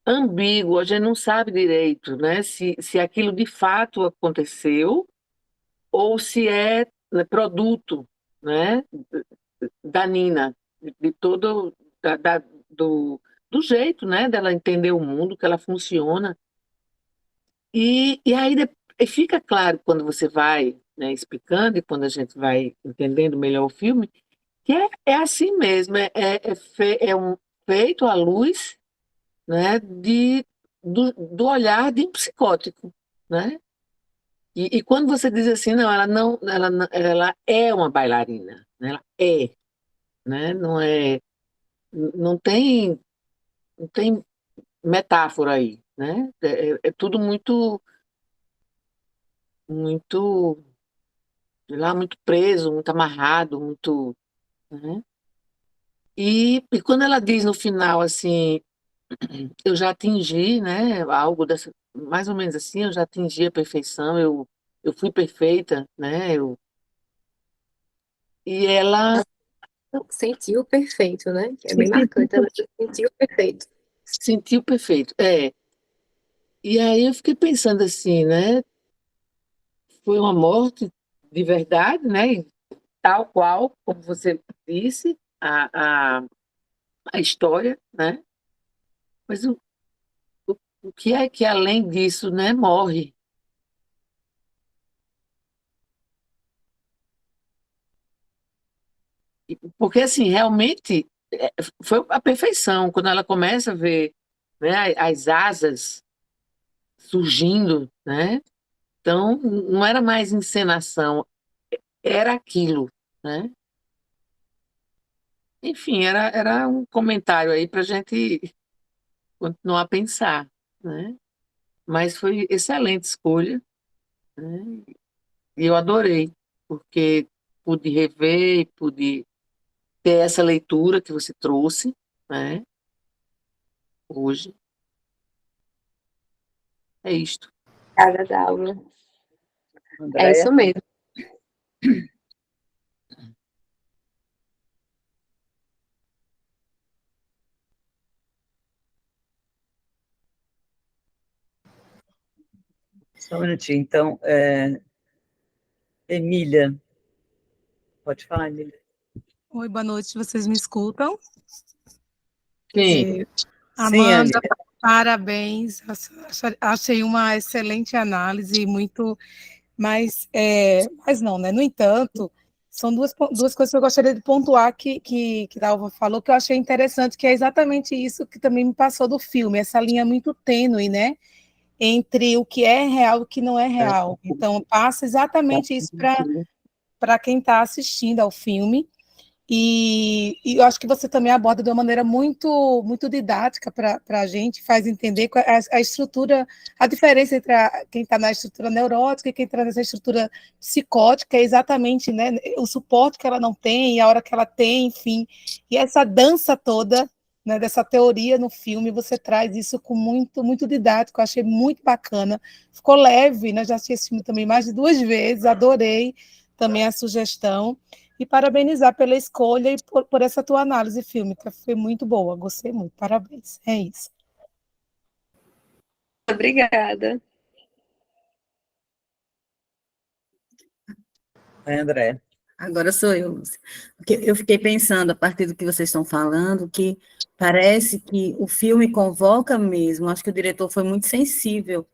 ambíguo, a gente não sabe direito, né? Se aquilo de fato aconteceu ou se é, né, produto, né, da Nina, de todo da, da- do jeito, né, dela entender o mundo, que ela funciona. E aí e fica claro quando você vai, né, explicando e quando a gente vai entendendo melhor o filme, que é assim mesmo, é um feito à luz, né, do olhar de um psicótico, né? E quando você diz assim, não, ela é uma bailarina, né? Ela é, né? Não tem metáfora aí, né? É tudo muito, sei lá, muito preso, muito amarrado, muito, né? E quando ela diz no final assim, eu já atingi, né? Algo dessa, mais ou menos assim, eu já atingi a perfeição, eu fui perfeita, né? E ela Sentiu perfeito, né? É se bem marcante. Ela se sentiu perfeito. sentiu perfeito. E aí eu fiquei pensando assim, né? Foi uma morte de verdade, né? Tal qual, como você disse, a história, né? Mas o que é que além disso, né, morre? Porque, assim, realmente foi a perfeição. Quando ela começa a ver, né, as asas surgindo, né? Então, não era mais encenação, era aquilo, né? Enfim, era um comentário aí para a gente continuar a pensar, né? Mas foi excelente escolha, né? E eu adorei, porque pude rever, e pude ter essa leitura que você trouxe, né? Hoje. É isto. Obrigada, Dalva. É Andréia? isso mesmo. Só um minutinho. Então, Emília, pode falar, Emília. Oi, boa noite, vocês me escutam? Sim, Sim, Amanda, Emília. parabéns, achei uma excelente análise, muito, mas não, né? No entanto, são duas coisas que eu gostaria de pontuar que Dalva falou, que eu achei interessante, que é exatamente isso que também me passou do filme, essa linha muito tênue, né? Entre o que é real e o que não é real. Então, passa exatamente isso para quem está assistindo ao filme. E eu acho que você também aborda de uma maneira muito didática para a gente, faz entender a estrutura, a diferença entre quem está na estrutura neurótica e quem está nessa estrutura psicótica, é exatamente, né, o suporte que ela não tem, e a hora que ela tem, enfim. E essa dança toda, né, dessa teoria no filme, você traz isso com muito didático, eu achei muito bacana. Ficou leve, né? Já assisti esse filme também mais de 2 vezes, adorei também a sugestão. E parabenizar pela escolha e por essa tua análise fílmica. Foi muito boa, gostei muito. Parabéns. É isso. Obrigada. Andréia. Agora sou eu, Lúcia. Porque eu fiquei pensando, a partir do que vocês estão falando, que parece que o filme convoca mesmo, acho que o diretor foi muito sensível.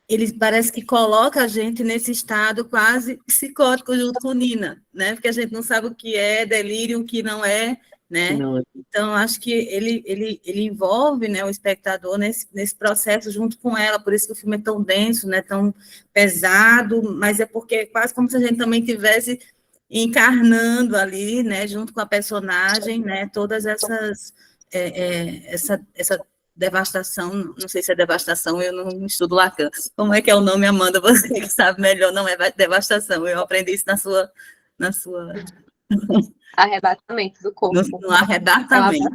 Ele parece que coloca a gente nesse estado quase psicótico junto com Nina, né? Porque a gente não sabe o que é delírio, o que não é, né? não, Então, acho que ele envolve, né, o espectador nesse processo junto com ela, por isso que o filme é tão denso, né, tão pesado, mas é porque é quase como se a gente também tivesse encarnando ali, né, junto com a personagem, né, todas essas essa devastação, não sei se é devastação, eu não estudo Lacan. Como é que é o nome, Amanda? Você que sabe melhor, não é devastação. Eu aprendi isso na sua Arrebatamento do corpo. no É uma arrebatamento.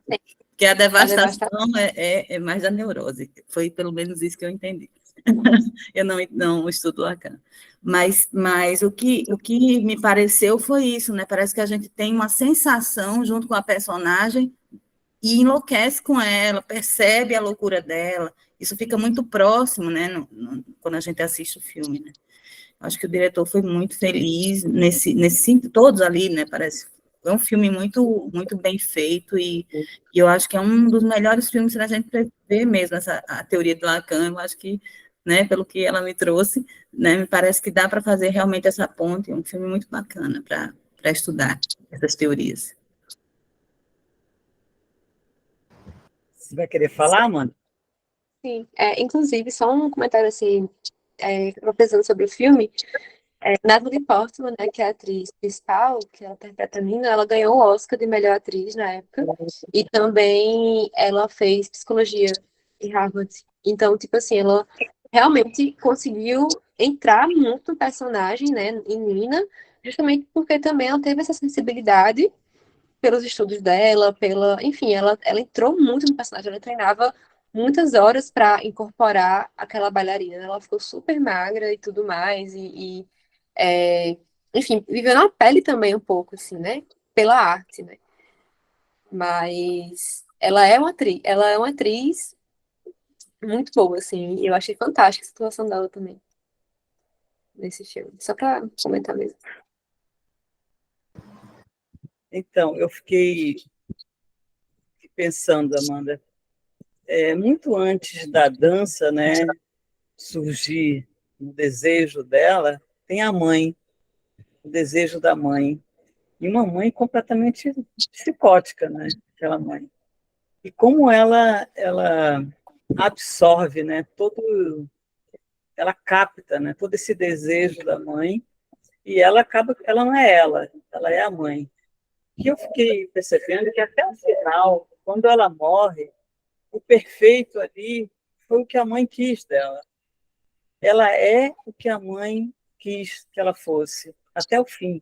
Porque a devastação. devastação é mais a neurose. Foi pelo menos isso que eu entendi. Eu não estudo Lacan. Mas o que me pareceu foi isso, né? Parece que a gente tem uma sensação junto com a personagem e enlouquece com ela, percebe a loucura dela. Isso fica muito próximo, né? Quando a gente assiste o filme, né? Acho que o diretor foi muito feliz nesse todos ali, né? Parece é um filme muito bem feito e eu acho que é um dos melhores filmes para a gente ver mesmo a teoria de Lacan. Eu acho que, né? Pelo que ela me trouxe, né? Me parece que dá para fazer realmente essa ponte. É um filme muito bacana para estudar essas teorias. Você vai querer falar, Amanda? Sim. Inclusive, só um comentário assim, eu pensando sobre o filme. Natalie Portman, né, que é a atriz principal, que ela interpreta a Nina, ela ganhou o Oscar de melhor atriz na época. E também ela fez psicologia em Harvard. Então, tipo assim, ela realmente conseguiu entrar muito no personagem, né, em Nina, justamente porque também ela teve essa sensibilidade pelos estudos dela, enfim, ela entrou muito no personagem, ela treinava muitas horas para incorporar aquela bailarina, né? Ela ficou super magra e tudo mais, enfim, viveu na pele também um pouco, assim, né? Pela arte, né? Mas ela é uma atriz muito boa, assim, e eu achei fantástica a situação dela também nesse filme. Só para comentar mesmo. Então, eu fiquei pensando, Amanda, muito antes da dança, né, surgir o desejo dela, tem a mãe, o desejo da mãe. E uma mãe completamente psicótica, né? Aquela mãe. E como ela absorve, né? Ela capta, né? Todo esse desejo da mãe e ela não é ela é a mãe. Que eu fiquei percebendo que até o final, quando ela morre, o perfeito ali foi o que a mãe quis dela. Ela é o que a mãe quis que ela fosse, até o fim.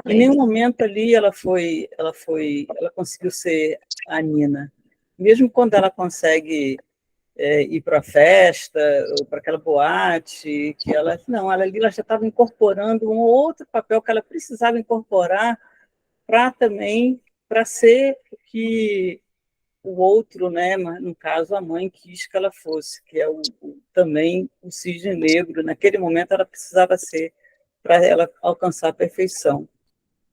Em nenhum momento ali ela conseguiu ser a Nina. Mesmo quando ela consegue ir para a festa, ou para aquela boate, que ela não, ela já estava incorporando um outro papel que ela precisava incorporar para também para ser o que o outro, né, no caso a mãe quis que ela fosse, que é também o cisne negro. Naquele momento ela precisava ser para ela alcançar a perfeição.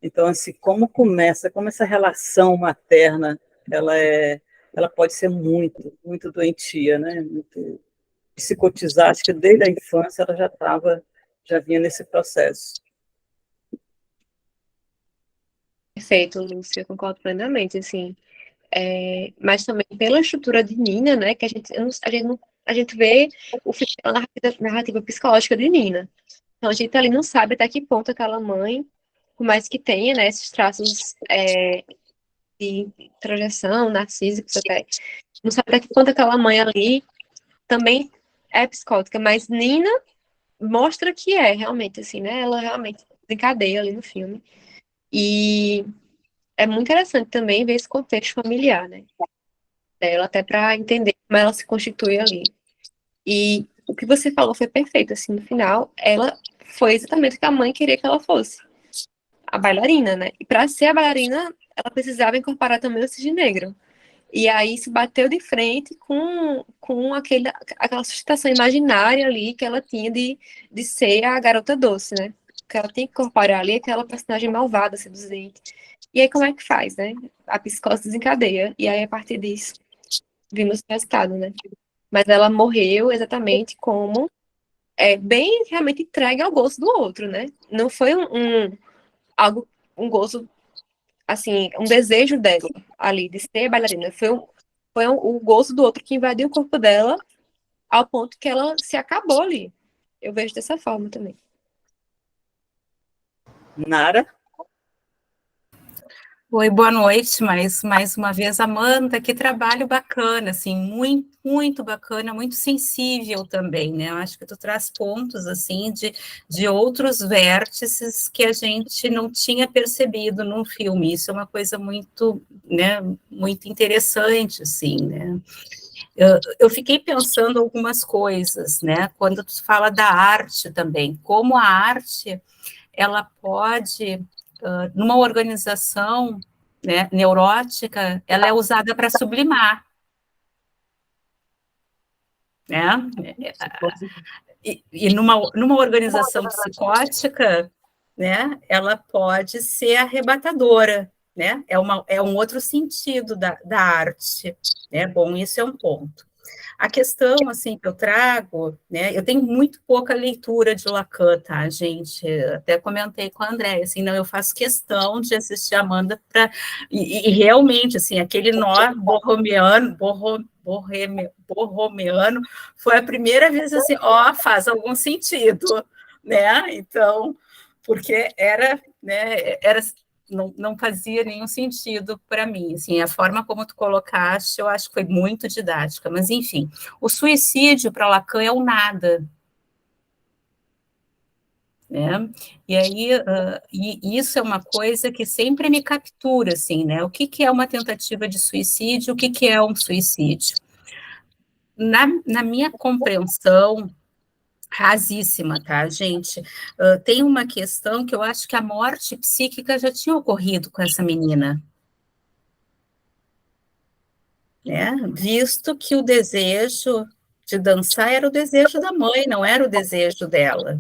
Então, assim, como essa relação materna, ela pode ser muito doentia, né? Muito psicotizar. Acho que desde a infância ela já vinha nesse processo. Perfeito, Lúcia, eu concordo plenamente, assim. Mas também pela estrutura de Nina, né, que a gente vê o filme pela narrativa psicológica de Nina. Então a gente ali não sabe até que ponto aquela mãe, por mais que tenha, né, esses traços de projeção, narcísicos até, não sabe até que ponto aquela mãe ali também é psicótica, mas Nina mostra que é realmente, assim, né, ela realmente desencadeia ali no filme. E é muito interessante também ver esse contexto familiar, né, dela, até para entender como ela se constitui ali. E o que você falou foi perfeito, assim, no final, ela foi exatamente o que a mãe queria que ela fosse, a bailarina, né? E para ser a bailarina, ela precisava incorporar também o cisne negro. E aí se bateu de frente com aquela sustentação imaginária ali que ela tinha de ser a garota doce, né? Que ela tem que incorporar ali aquela personagem malvada, seduzente. E aí como é que faz, né? A psicose desencadeia. E aí, a partir disso, vimos o resultado, né? Mas ela morreu exatamente como bem realmente entregue ao gosto do outro, né? Não foi algo, um gosto, assim, um desejo dela ali de ser bailarina. O gosto do outro que invadiu o corpo dela ao ponto que ela se acabou ali. Eu vejo dessa forma também. Nara? Oi, boa noite, mais uma vez, Amanda, que trabalho bacana, assim, muito bacana, muito sensível também, né? Eu acho que tu traz pontos, assim, de outros vértices que a gente não tinha percebido no filme. Isso é uma coisa muito, né, muito interessante, assim, né? Eu fiquei pensando algumas coisas, né? Quando tu fala da arte também, como a arte, ela pode numa organização, né, neurótica, ela é usada para sublimar, né? E numa organização psicótica, né, ela pode ser arrebatadora, né? É um outro sentido da arte, né? Bom, isso é um ponto. A questão, assim, que eu trago, né, eu tenho muito pouca leitura de Lacan, tá, gente? Eu até comentei com a Andréia, assim, não, eu faço questão de assistir a Amanda e realmente, assim, aquele nó borromeano foi a primeira vez, assim, ó, faz algum sentido, né? Então, porque era não fazia nenhum sentido para mim. Assim, a forma como tu colocaste, eu acho que foi muito didática, mas enfim, o suicídio para Lacan é o nada. Né? E aí, e isso é uma coisa que sempre me captura, assim, né? O que é uma tentativa de suicídio, o que é um suicídio? Na minha compreensão, rasíssima, tá, gente? Tem uma questão que eu acho que a morte psíquica já tinha ocorrido com essa menina, né? Visto que o desejo de dançar era o desejo da mãe, não era o desejo dela,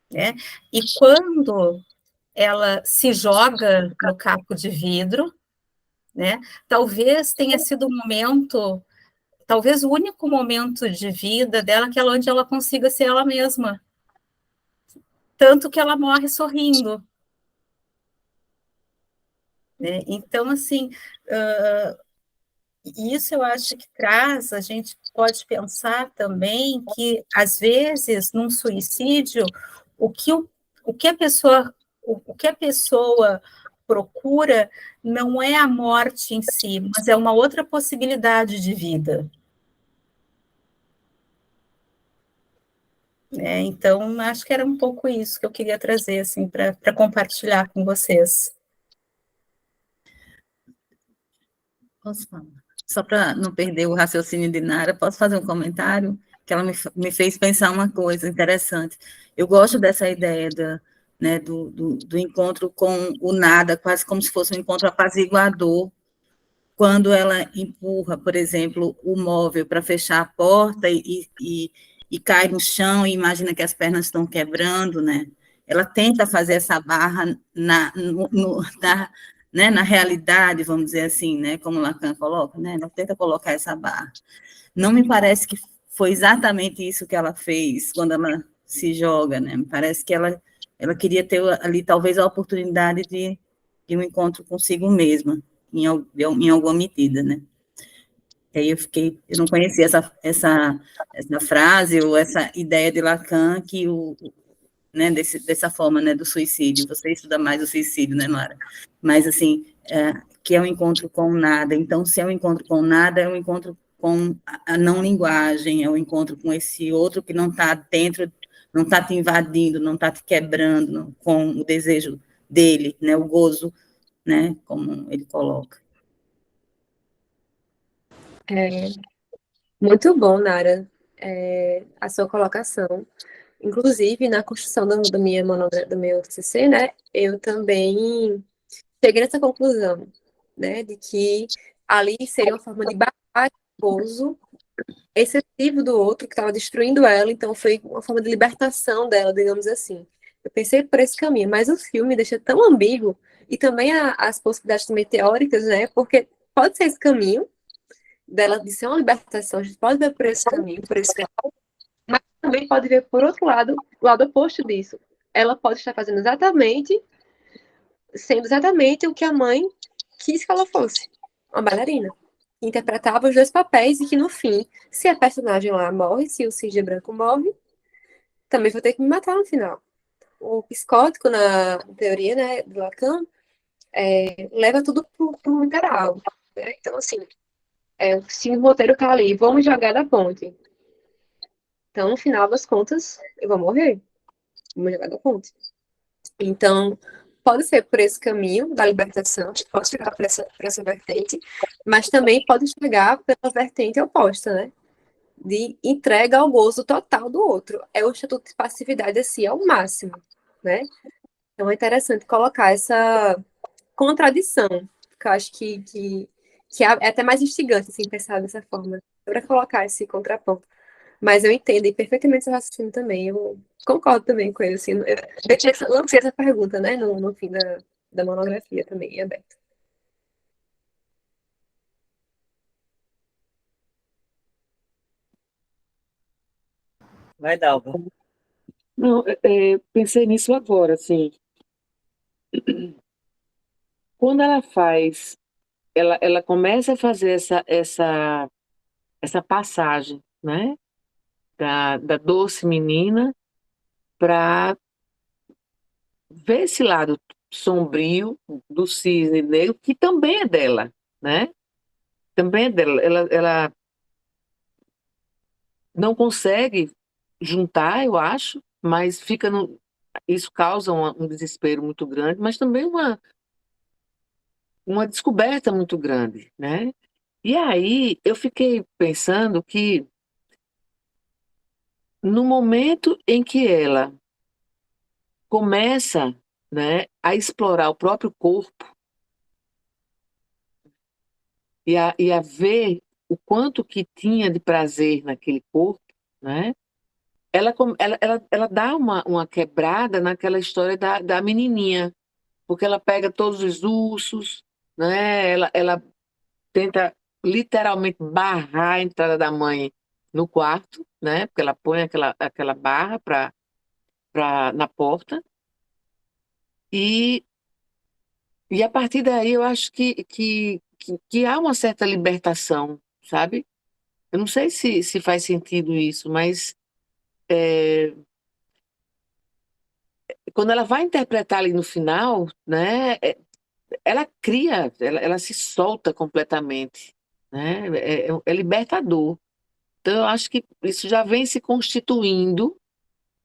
né? E quando ela se joga no caco de vidro, né? Talvez tenha sido um momento, talvez o único momento de vida dela que é onde ela consiga ser ela mesma, tanto que ela morre sorrindo. né? Então, assim, isso eu acho que traz, a gente pode pensar também que, às vezes, num suicídio, o que, o que a pessoa, o que a pessoa procura não é a morte em si, mas é uma outra possibilidade de vida. Então, acho que era um pouco isso que eu queria trazer assim, para compartilhar com vocês. Posso falar? Só para não perder o raciocínio de Nara, posso fazer um comentário? Que ela me fez pensar uma coisa interessante. Eu gosto dessa ideia né, do encontro com o nada, quase como se fosse um encontro apaziguador, quando ela empurra, por exemplo, o móvel para fechar a porta e cai no chão e imagina que as pernas estão quebrando, né? Ela tenta fazer essa barra né, na realidade, vamos dizer assim, né, como Lacan coloca, né? Ela tenta colocar essa barra. Não me parece que foi exatamente isso que ela fez quando ela se joga, né? Me parece que ela queria ter ali talvez a oportunidade de um encontro consigo mesma, em alguma medida, né? E aí eu não conhecia essa frase ou essa ideia de Lacan que né, dessa forma, né, do suicídio. Você estuda mais o suicídio, né, Mara? Mas, assim, que é um encontro com nada. Então, se é um encontro com nada, é um encontro com a não linguagem, é um encontro com esse outro que não está dentro, não está te invadindo, não está te quebrando com o desejo dele, né, o gozo, né, como ele coloca. Muito bom, Nara, a sua colocação. Inclusive, na construção do meu TCC, né, eu também cheguei nessa conclusão, né, de que ali seria uma forma de barrar o gozo excessivo do outro que estava destruindo ela, então foi uma forma de libertação dela, digamos assim. Eu pensei por esse caminho, mas o filme deixa tão ambíguo e também as possibilidades também teóricas, né, porque pode ser esse caminho dela de ser uma libertação, a gente pode ver por esse caminho, por esse lado, mas também pode ver por outro lado, o lado oposto disso. Ela pode estar fazendo sendo exatamente o que a mãe quis que ela fosse, uma bailarina. Que interpretava os dois papéis e que no fim, se a personagem lá morre, se o Cisne Branco morre, também vou ter que me matar no final. O psicótico, na teoria, né, do Lacan, leva tudo pro literal. Né? Então, assim, se o roteiro tá ali, vamos jogar da ponte. Então, no final das contas, eu vou morrer. Vamos jogar da ponte. Então, pode ser por esse caminho da libertação, pode chegar por essa vertente, mas também pode chegar pela vertente oposta, né? De entrega ao gozo total do outro. É o estatuto de passividade, assim, ao máximo, né? Então, é interessante colocar essa contradição, que eu acho que é até mais instigante, assim, pensar dessa forma, para colocar esse contraponto. Mas eu entendo perfeitamente seu raciocínio também. Eu concordo também com ele. Assim, lancei essa pergunta, né, no fim da monografia também, em aberto. Vai, Dalva. Não, pensei nisso agora, assim. Quando ela começa a fazer essa passagem, né, da doce menina para ver esse lado sombrio do cisne negro, que também é dela, né? Também é dela. Ela não consegue juntar, eu acho, mas fica no. Isso causa um desespero muito grande, mas também uma descoberta muito grande, né? E aí eu fiquei pensando que no momento em que ela começa, né, a explorar o próprio corpo e a ver o quanto que tinha de prazer naquele corpo, né? Ela dá uma quebrada naquela história da menininha, porque ela pega todos os ursos, né? Ela tenta literalmente barrar a entrada da mãe no quarto, né? Porque ela põe aquela barra na porta e E a partir daí eu acho que há uma certa libertação, sabe? Eu não sei se faz sentido isso, mas quando ela vai interpretar ali no final, né, ela cria, ela se solta completamente, né? É libertador. Então eu acho que isso já vem se constituindo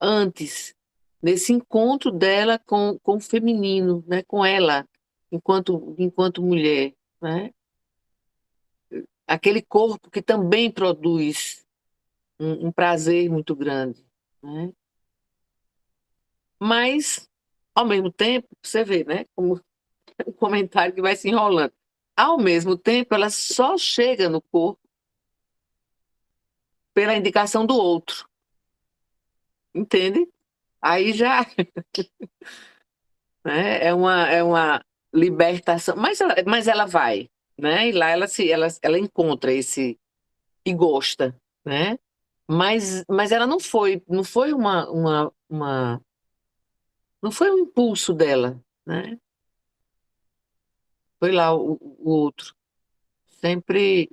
antes, nesse encontro dela com o feminino, né, com ela, enquanto mulher, né? Aquele corpo que também produz um prazer muito grande, né? Mas, ao mesmo tempo, você vê, né, como um comentário que vai se enrolando. Ao mesmo tempo, ela só chega no corpo pela indicação do outro, entende? Aí já, né, é uma libertação, mas ela vai, né? E lá ela encontra esse e gosta, né? Mas ela não foi não foi um impulso dela, né? Foi lá o outro. Sempre,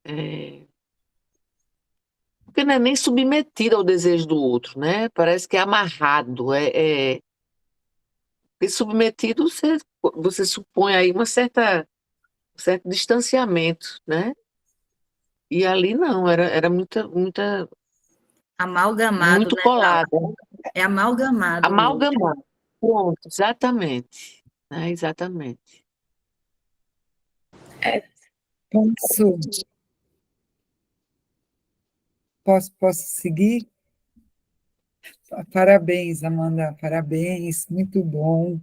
é, porque não é nem submetido ao desejo do outro, né? Parece que é amarrado, porque submetido você supõe aí um certo distanciamento, né? E ali não, era Amalgamado, muito né, Vala? colada, É amalgamado mesmo. amalgamada. Pronto, exatamente, né? Exatamente. É, Posso, posso seguir? Parabéns, Amanda, parabéns, muito bom.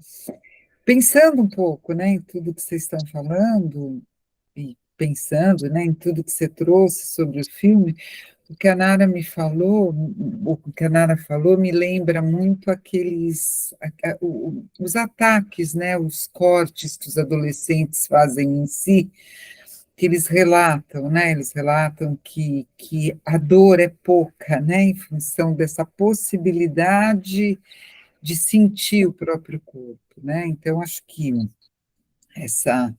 Pensando um pouco, né, em tudo que vocês estão falando, e pensando, né, em tudo que você trouxe sobre o filme, o que a Nara me falou, o que a Nara falou me lembra muito os ataques, né, os cortes que os adolescentes fazem em si, que eles relatam, né? Eles relatam que a dor é pouca, né? Em função dessa possibilidade de sentir o próprio corpo, né? Então, acho que essa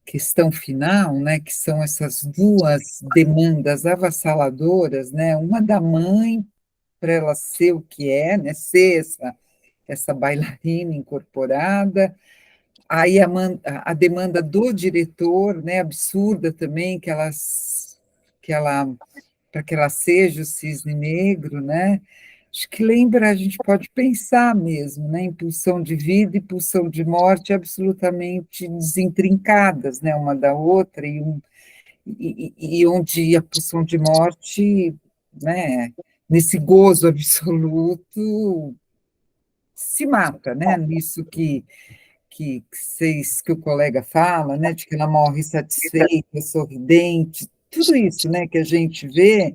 questão final, né, que são essas duas demandas avassaladoras, né? Uma da mãe para ela ser o que é, né? Ser essa bailarina incorporada. Aí a demanda do diretor, né, absurda também, que ela, para que ela seja o cisne negro, né? Acho que lembra, a gente pode pensar mesmo, né, em pulsão de vida e pulsão de morte absolutamente desintrincadas, né, uma da outra, e onde a pulsão de morte, né, nesse gozo absoluto, se mata, né, nisso que o colega fala, né, de que ela morre satisfeita, sorridente, tudo isso, né, que a gente vê.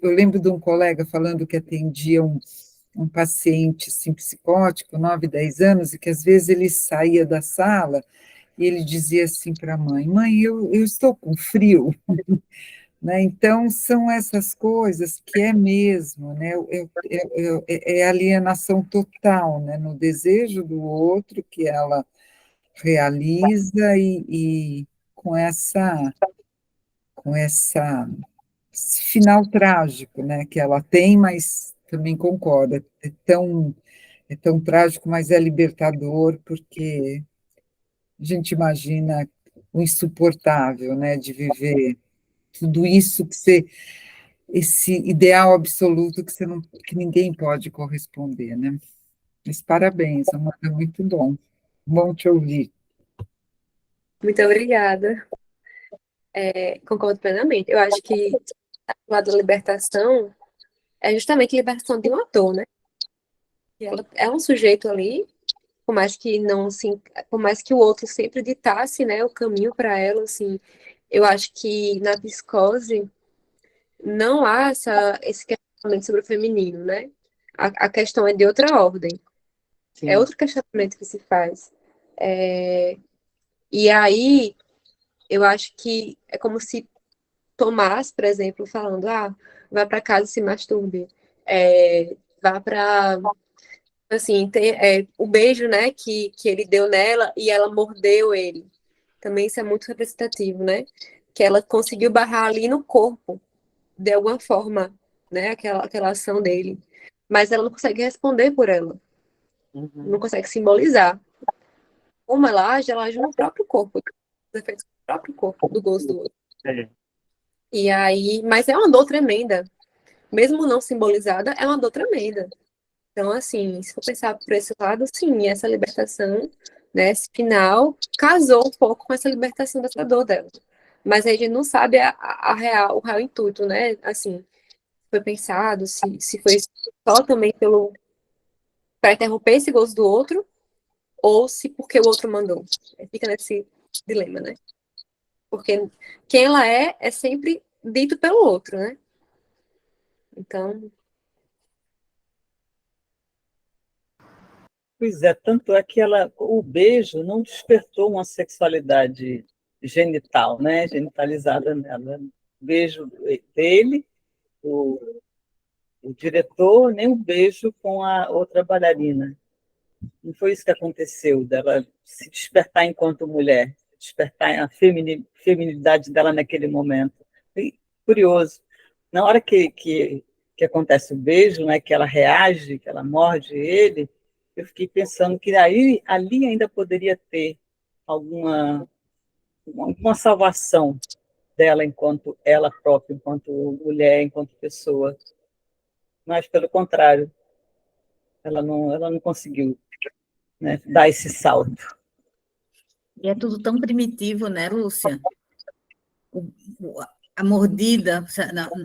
Eu lembro de um colega falando que atendia um paciente assim, psicótico, 9, 10 anos, e que às vezes ele saía da sala e ele dizia assim para a mãe: Mãe, eu estou com frio. Né? Então, são essas coisas que é mesmo, né? É alienação total, né? No desejo do outro que ela realiza e com com esse final trágico, né? Que ela tem, mas também concorda, é tão trágico, mas é libertador, porque a gente imagina o insuportável, né? De viver tudo isso esse ideal absoluto que você não, que ninguém pode corresponder, né? Mas parabéns, Amanda, muito bom. Bom te ouvir. muito obrigada. Concordo plenamente. Eu acho que o lado da libertação é justamente a libertação de um ator, né? E ela é um sujeito ali, por mais que não se, por mais que o outro sempre ditasse, né, o caminho para ela, assim, eu acho que na Psicose não há esse questionamento sobre o feminino, né? A questão é de outra ordem. É Sim. outro questionamento que se faz. E aí, eu acho que é como se Tomás, por exemplo, falando, vá para casa e se masturbe. Vá para Assim, tem o beijo, né, que ele deu nela e ela mordeu ele. Também isso é muito representativo, né? Que ela conseguiu barrar ali no corpo, de alguma forma, né, aquela ação dele. Mas ela não consegue responder por ela, não Uhum. consegue simbolizar. Como ela age no próprio corpo, os efeitos do próprio corpo, do gosto do outro. É. E aí, mas é uma dor tremenda. Mesmo não simbolizada, é uma dor tremenda. Então, assim, se for pensar por esse lado, sim, essa libertação, né, esse final, casou um pouco com essa libertação dessa dor dela. Mas a gente não sabe o real intuito, né? Assim, foi pensado, se foi só também para interromper esse gozo do outro, ou se porque o outro mandou. Fica nesse dilema, né? Porque quem ela é sempre dito pelo outro, né? Então, Pois é, tanto é que o beijo não despertou uma sexualidade genital, né, genitalizada nela. O beijo dele, o, o diretor, nem o beijo com a outra bailarina. Não foi isso que aconteceu, dela se despertar enquanto mulher, despertar a feminilidade dela naquele momento. Foi curioso. Na hora que acontece o beijo, né, que ela reage, que ela morde ele, eu fiquei pensando que ali ainda poderia ter alguma salvação dela enquanto ela própria, enquanto mulher, enquanto pessoa. Mas, pelo contrário, ela não conseguiu, né, dar esse salto. E é tudo tão primitivo, né, Lúcia? O- a mordida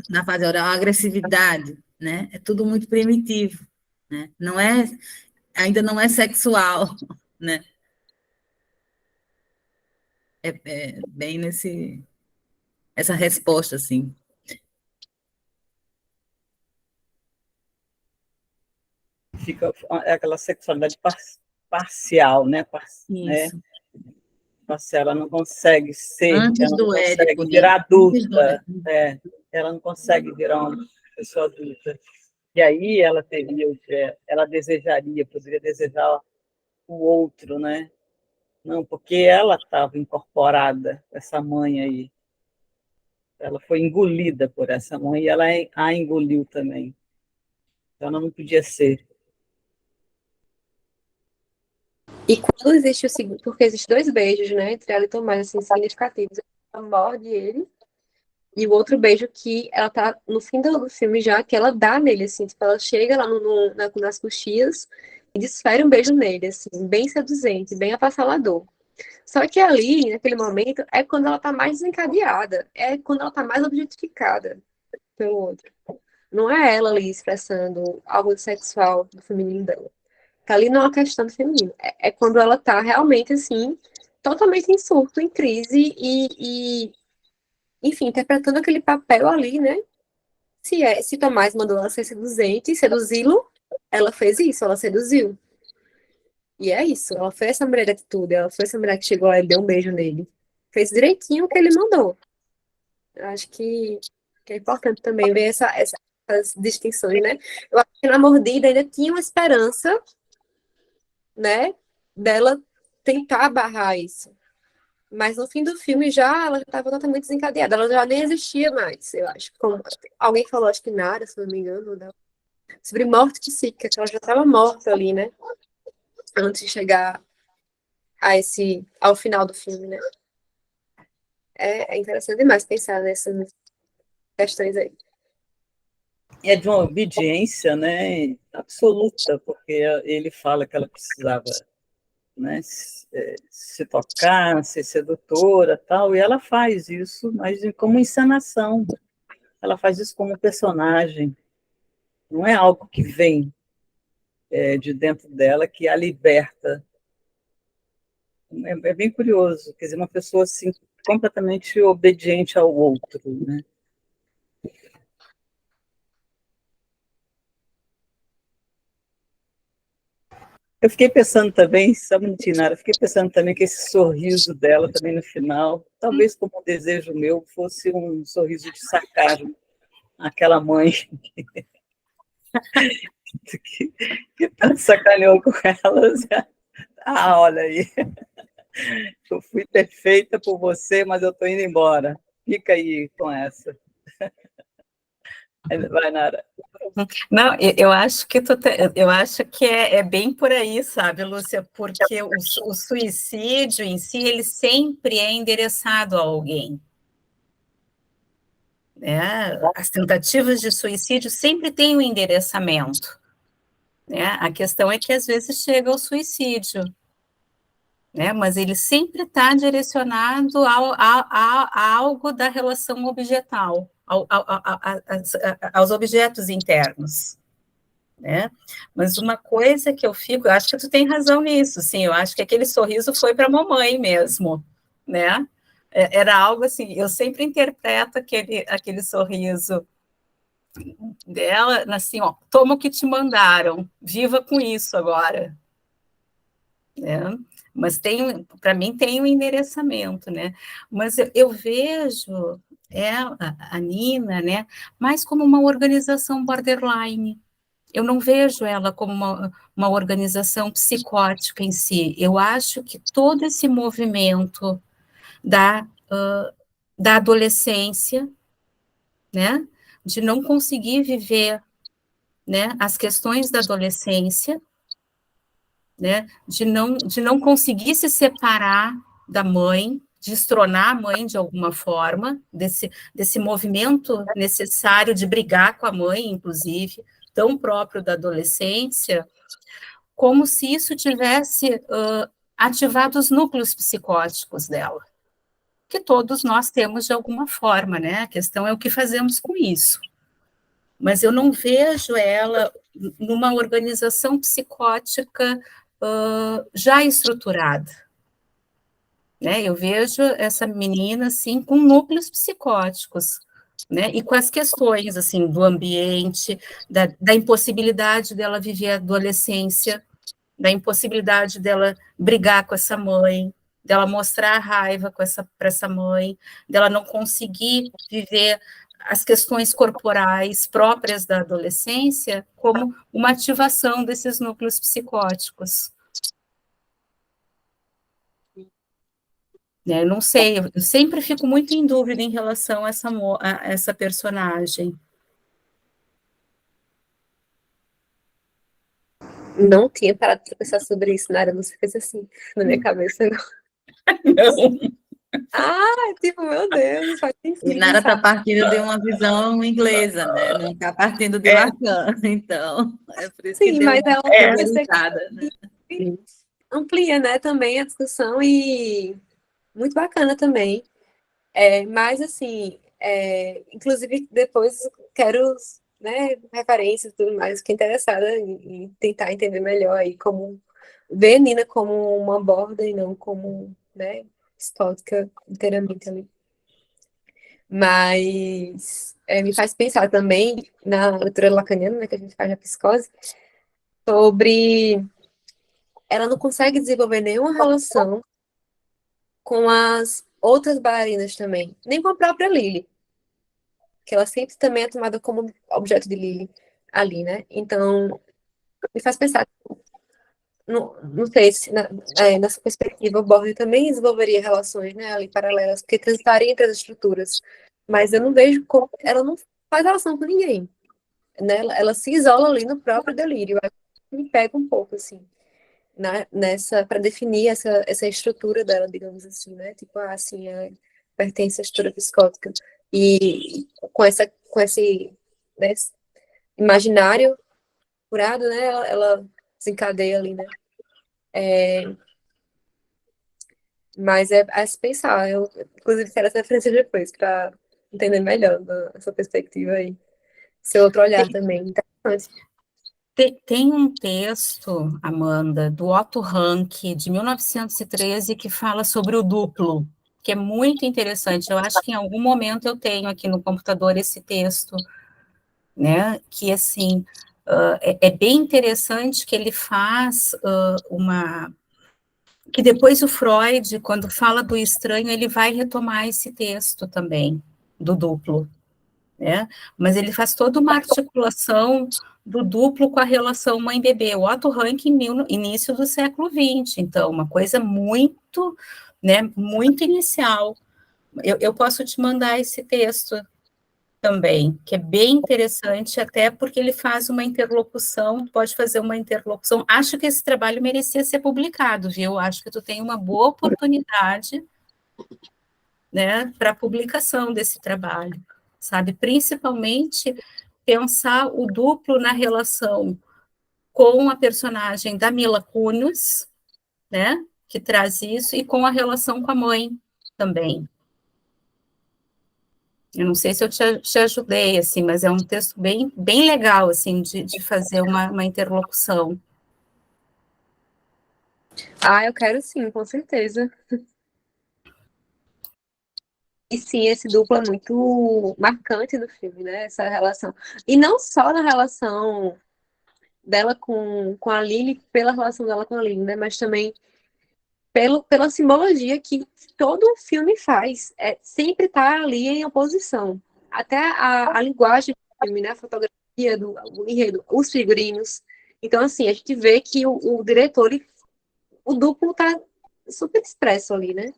na fase oral, a agressividade, né? É tudo muito primitivo, né? Ainda não é sexual, né? É bem essa resposta, assim. Fica aquela sexualidade parcial, né? Isso. Parcial, ela não consegue ser, Antes ela não do Édipo, consegue né? virar Antes do adulta, Édipo. ela não consegue virar uma pessoa adulta. E aí ela desejaria, poderia desejar o outro, né? Não, porque ela estava incorporada, essa mãe aí. Ela foi engolida por essa mãe e ela a engoliu também. Então ela não podia ser. e quando existe o segundo, porque existem dois beijos, né, entre ela e Tomás, assim, significativos. Ela morde ele, e o outro beijo que ela tá no fim do filme já, que ela dá nele, assim, tipo, ela chega lá nas coxias e desfere um beijo nele, assim, bem seduzente, bem avassalador. Só que ali, naquele momento, é quando ela tá mais desencadeada, é quando ela tá mais objetificada pelo outro. Não é ela ali expressando algo sexual do feminino dela. Tá ali não é uma questão do feminino. É quando ela tá realmente, assim, totalmente em surto, em crise enfim, interpretando aquele papel ali, né? Se Tomás mandou ela ser seduzente e seduzi-lo, ela fez isso, ela seduziu. E é isso, ela foi essa mulher de atitude, ela foi essa mulher que chegou lá e deu um beijo nele. Fez direitinho o que ele mandou. Eu acho que é importante também ver essas distinções, né? Eu acho que na mordida ainda tinha uma esperança, né, dela tentar barrar isso. Mas no fim do filme ela já estava totalmente desencadeada, ela já nem existia mais, eu acho. Como alguém falou, acho que Nara, se não me engano, né? Sobre morte psíquica, que ela já estava morta ali, né? Antes de chegar ao final do filme, né? É interessante demais pensar nessas questões aí. E é de uma obediência, né, absoluta, porque ele fala que ela precisava, né, se tocar, ser sedutora, tal, e ela faz isso, mas como encenação. Ela faz isso como personagem. Não é algo que vem de dentro dela que a liberta. É bem curioso, quer dizer, uma pessoa assim completamente obediente ao outro, né? Eu fiquei pensando também, só um minutinho, Nara, eu fiquei pensando também que esse sorriso dela também no final, talvez como um desejo meu, fosse um sorriso de sarcasmo. Aquela mãe que tanto sacaneou com elas. Ah, olha aí. Eu fui perfeita por você, mas eu estou indo embora. Fica aí com essa. Vai, Nara. Não, eu acho que eu acho que é bem por aí, sabe, Lúcia? Porque o suicídio em si, ele sempre é endereçado a alguém. Né? As tentativas de suicídio sempre têm um endereçamento. Né? A questão é que às vezes chega ao suicídio, né? Mas ele sempre está direcionado a algo da relação objetal, aos objetos internos. Né? Mas uma coisa que eu acho que tu tem razão nisso, sim, eu acho que aquele sorriso foi para a mamãe mesmo, né? Era algo assim, eu sempre interpreto aquele sorriso dela, assim, ó, toma o que te mandaram, viva com isso agora, né? Mas para mim tem um endereçamento, né? Mas eu vejo a Nina, né, mais como uma organização borderline. Eu não vejo ela como uma organização psicótica em si. Eu acho que todo esse movimento da adolescência, né, de não conseguir viver, né, as questões da adolescência, né, de não conseguir se separar da mãe, destronar a mãe de alguma forma, desse movimento necessário de brigar com a mãe, inclusive, tão próprio da adolescência, como se isso tivesse ativado os núcleos psicóticos dela, que todos nós temos de alguma forma, né? A questão é o que fazemos com isso. Mas eu não vejo ela numa organização psicótica já estruturada. Né? Eu vejo essa menina assim com núcleos psicóticos, né? E com as questões assim do ambiente, da impossibilidade dela viver a adolescência, da impossibilidade dela brigar com essa mãe, dela mostrar a raiva para essa mãe, dela não conseguir viver as questões corporais próprias da adolescência como uma ativação desses núcleos psicóticos. Né? Não sei, eu sempre fico muito em dúvida em relação a essa personagem. Não tinha parado para pensar sobre isso, Nara, você fez assim, na minha cabeça. Não. Tipo, meu Deus, faz sentido. E Nara está partindo de uma visão inglesa, né? Não está partindo de Lacan, então. É por isso Sim, que mas deu uma perguntada, né? Amplia, né, também a discussão e muito bacana também. Mas, assim, inclusive, depois quero, né, referências e tudo mais, fiquei interessada em tentar entender melhor aí como ver Nina como uma borda e não como, né, distótica inteiramente ali. Mas me faz pensar também na leitura lacaniana, né, que a gente faz na psicose, sobre ela não consegue desenvolver nenhuma relação com as outras bailarinas também, nem com a própria Lily, que ela sempre também é tomada como objeto de Lily ali, né? Então, me faz pensar, não sei se nessa perspectiva o Borges também desenvolveria relações, né, ali paralelas, porque transitaria entre as estruturas, mas eu não vejo como ela não faz relação com ninguém, né? Ela se isola ali no próprio delírio. Eu acho que me pega um pouco assim, nessa para definir essa estrutura dela, digamos assim, né? Tipo, assim, pertence à estrutura psicótica. E com esse, né, imaginário curado, né? Ela desencadeia ali, né? Mas é se pensar. Eu, inclusive, quero essa referência depois, para entender melhor essa perspectiva aí. Seu outro olhar também. Interessante. Tem um texto, Amanda, do Otto Rank, de 1913, que fala sobre o duplo, que é muito interessante. Eu acho que em algum momento eu tenho aqui no computador esse texto, né? Que, assim, é bem interessante que ele faz que depois o Freud, quando fala do estranho, ele vai retomar esse texto também, do duplo. né? Mas ele faz toda uma articulação do duplo com a relação mãe-bebê. O Otto Rank início do século XX, então, uma coisa muito, né, muito inicial. Eu posso te mandar esse texto também, que é bem interessante, até porque ele faz uma interlocução, pode fazer uma interlocução. Acho que esse trabalho merecia ser publicado, viu? Acho que tu tem uma boa oportunidade, né, para publicação desse trabalho, sabe? Principalmente pensar o duplo na relação com a personagem da Mila Kunis, né, que traz isso, e com a relação com a mãe também. Eu não sei se eu te ajudei, assim, mas é um texto bem, bem legal, assim, de fazer uma interlocução. Ah, eu quero sim, com certeza. E sim, esse duplo é muito marcante no filme, né? Essa relação. E não só na relação dela com a Lily, pela relação dela com a Lily, né? Mas também pela simbologia que todo o filme faz. É, sempre tá ali em oposição. Até a linguagem do filme, né? A fotografia, o enredo, os figurinos. Então, assim, a gente vê que o diretor, o duplo tá super expresso ali, né?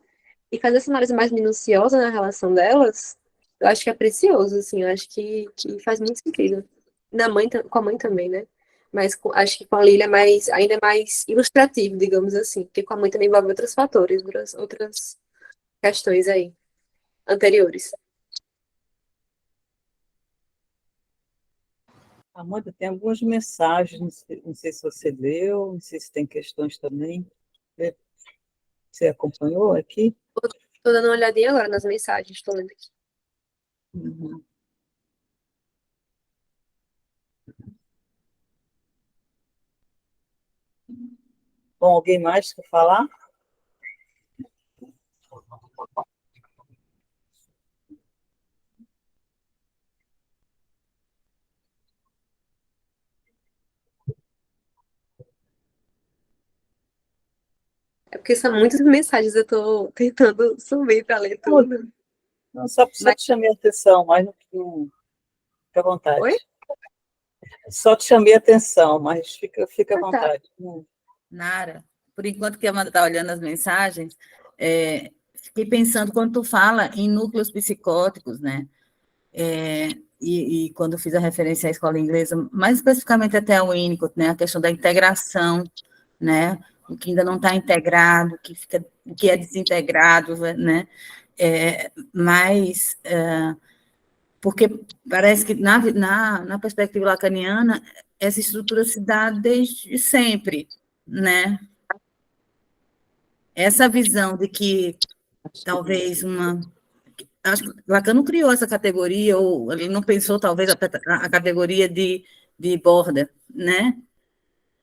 E fazer essa análise mais minuciosa na relação delas, eu acho que é precioso, assim, eu acho que faz muito sentido. Na mãe, com a mãe também, né? Mas acho que com a Lilia é mais, ainda é mais ilustrativo, digamos assim, porque com a mãe também envolve outros fatores, outras questões aí, anteriores. Amanda, tem algumas mensagens, não sei se você leu, não sei se tem questões também. Você acompanhou aqui? Tô dando uma olhadinha agora nas mensagens, tô lendo aqui. Uhum. Bom, alguém mais quer falar? É porque são muitas mensagens, eu tô tentando subir para ler tudo. Não, só Mas, te chamei a atenção, mas fica à oi? vontade. Só te chamei a atenção, mas fica à Ah, tá. vontade. Nara, por enquanto que a Amanda está olhando as mensagens, fiquei pensando quando tu fala em núcleos psicóticos, né? E quando eu fiz a referência à escola inglesa, mais especificamente até ao Winnicott, né? A questão da integração, né? O que ainda não está integrado, o que é desintegrado, né? Mas porque parece que na perspectiva lacaniana essa estrutura se dá desde sempre, né? Essa visão de que talvez acho que Lacan não criou essa categoria, ou ele não pensou, talvez, a categoria de border, né?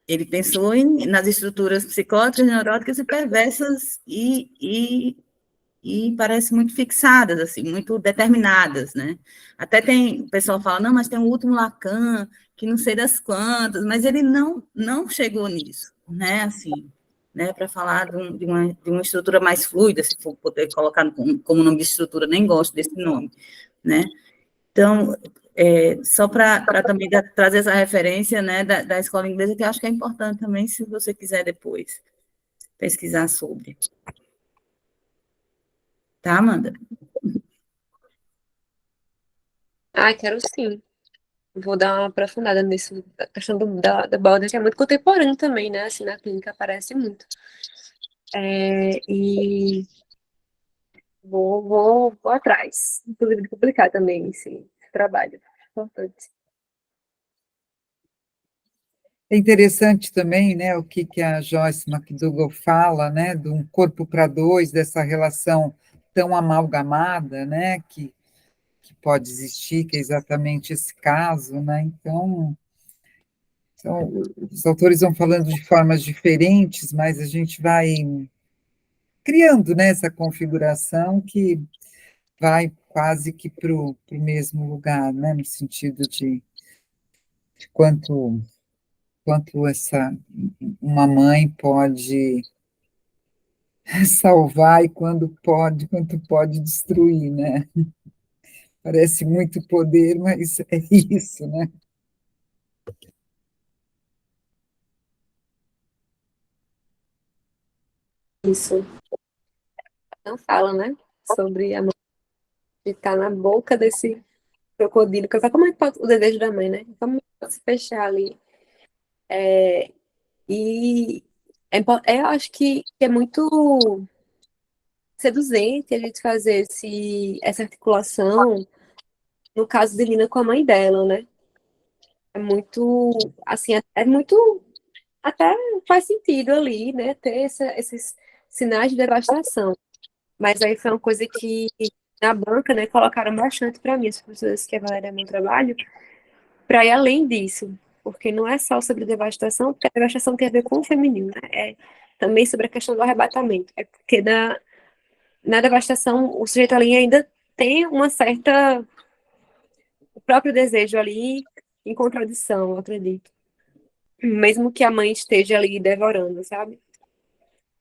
Ele pensou nas estruturas psicóticas, neuróticas e perversas e parece muito fixadas, assim, muito determinadas, né? Até o pessoal fala, não, mas tem o último Lacan, que não sei das quantas, mas ele não chegou nisso, né? Assim, né, para falar de uma estrutura mais fluida, se for poder colocar como nome de estrutura, nem gosto desse nome, né? Então, só para também trazer essa referência, né, da escola inglesa, que eu acho que é importante também, se você quiser depois pesquisar sobre. Tá, Amanda? Ah, quero sim. Vou dar uma aprofundada nisso, a questão da Balder, que é muito contemporâneo também, né? Assim, na clínica aparece muito. E vou atrás, inclusive, de publicar também esse trabalho. Importante. É interessante também, né, o que a Joyce McDougall fala, né, de um corpo para dois, dessa relação tão amalgamada, né, que pode existir, que é exatamente esse caso, né, então, os autores vão falando de formas diferentes, mas a gente vai criando, né, essa configuração que vai quase que para o mesmo lugar, né, no sentido de quanto uma mãe pode salvar e quanto pode destruir, né? Parece muito poder, mas é isso, né? Isso. Não fala, né? Sobre a mãe estar na boca desse crocodilo. Como é que pode, o desejo da mãe, né? Como pode se fechar ali? E eu acho que é muito seduzente a gente fazer essa articulação, no caso de Lina com a mãe dela, né? É muito, assim, é muito, até faz sentido ali, né? Ter esses sinais de devastação. Mas aí foi uma coisa que na banca, né, colocaram bastante para mim, as professoras que avaliaram meu trabalho, para ir além disso. Porque não é só sobre devastação, porque a devastação tem a ver com o feminino, né? É também sobre a questão do arrebatamento. É porque na devastação o sujeito ali ainda tem uma certa. O próprio desejo ali em contradição, eu acredito. Mesmo que a mãe esteja ali devorando, sabe?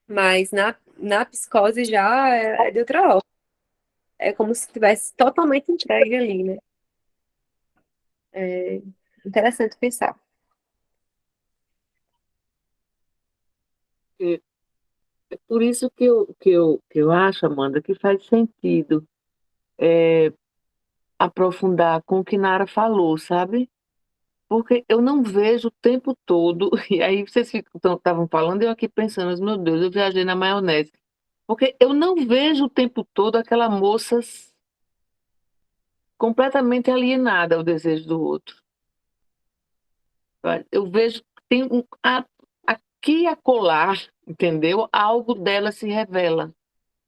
Mas na psicose já é de outra ordem. É como se estivesse totalmente entregue ali, né? É interessante pensar. É é por isso que eu acho, Amanda, que faz sentido aprofundar com o que Nara falou, sabe? Porque eu não vejo o tempo todo, e aí vocês estavam falando, eu aqui pensando, mas, meu Deus, eu viajei na maionese. Porque eu não vejo o tempo todo aquela moça completamente alienada ao desejo do outro. Eu vejo que tem aqui e acolá, entendeu? Algo dela se revela,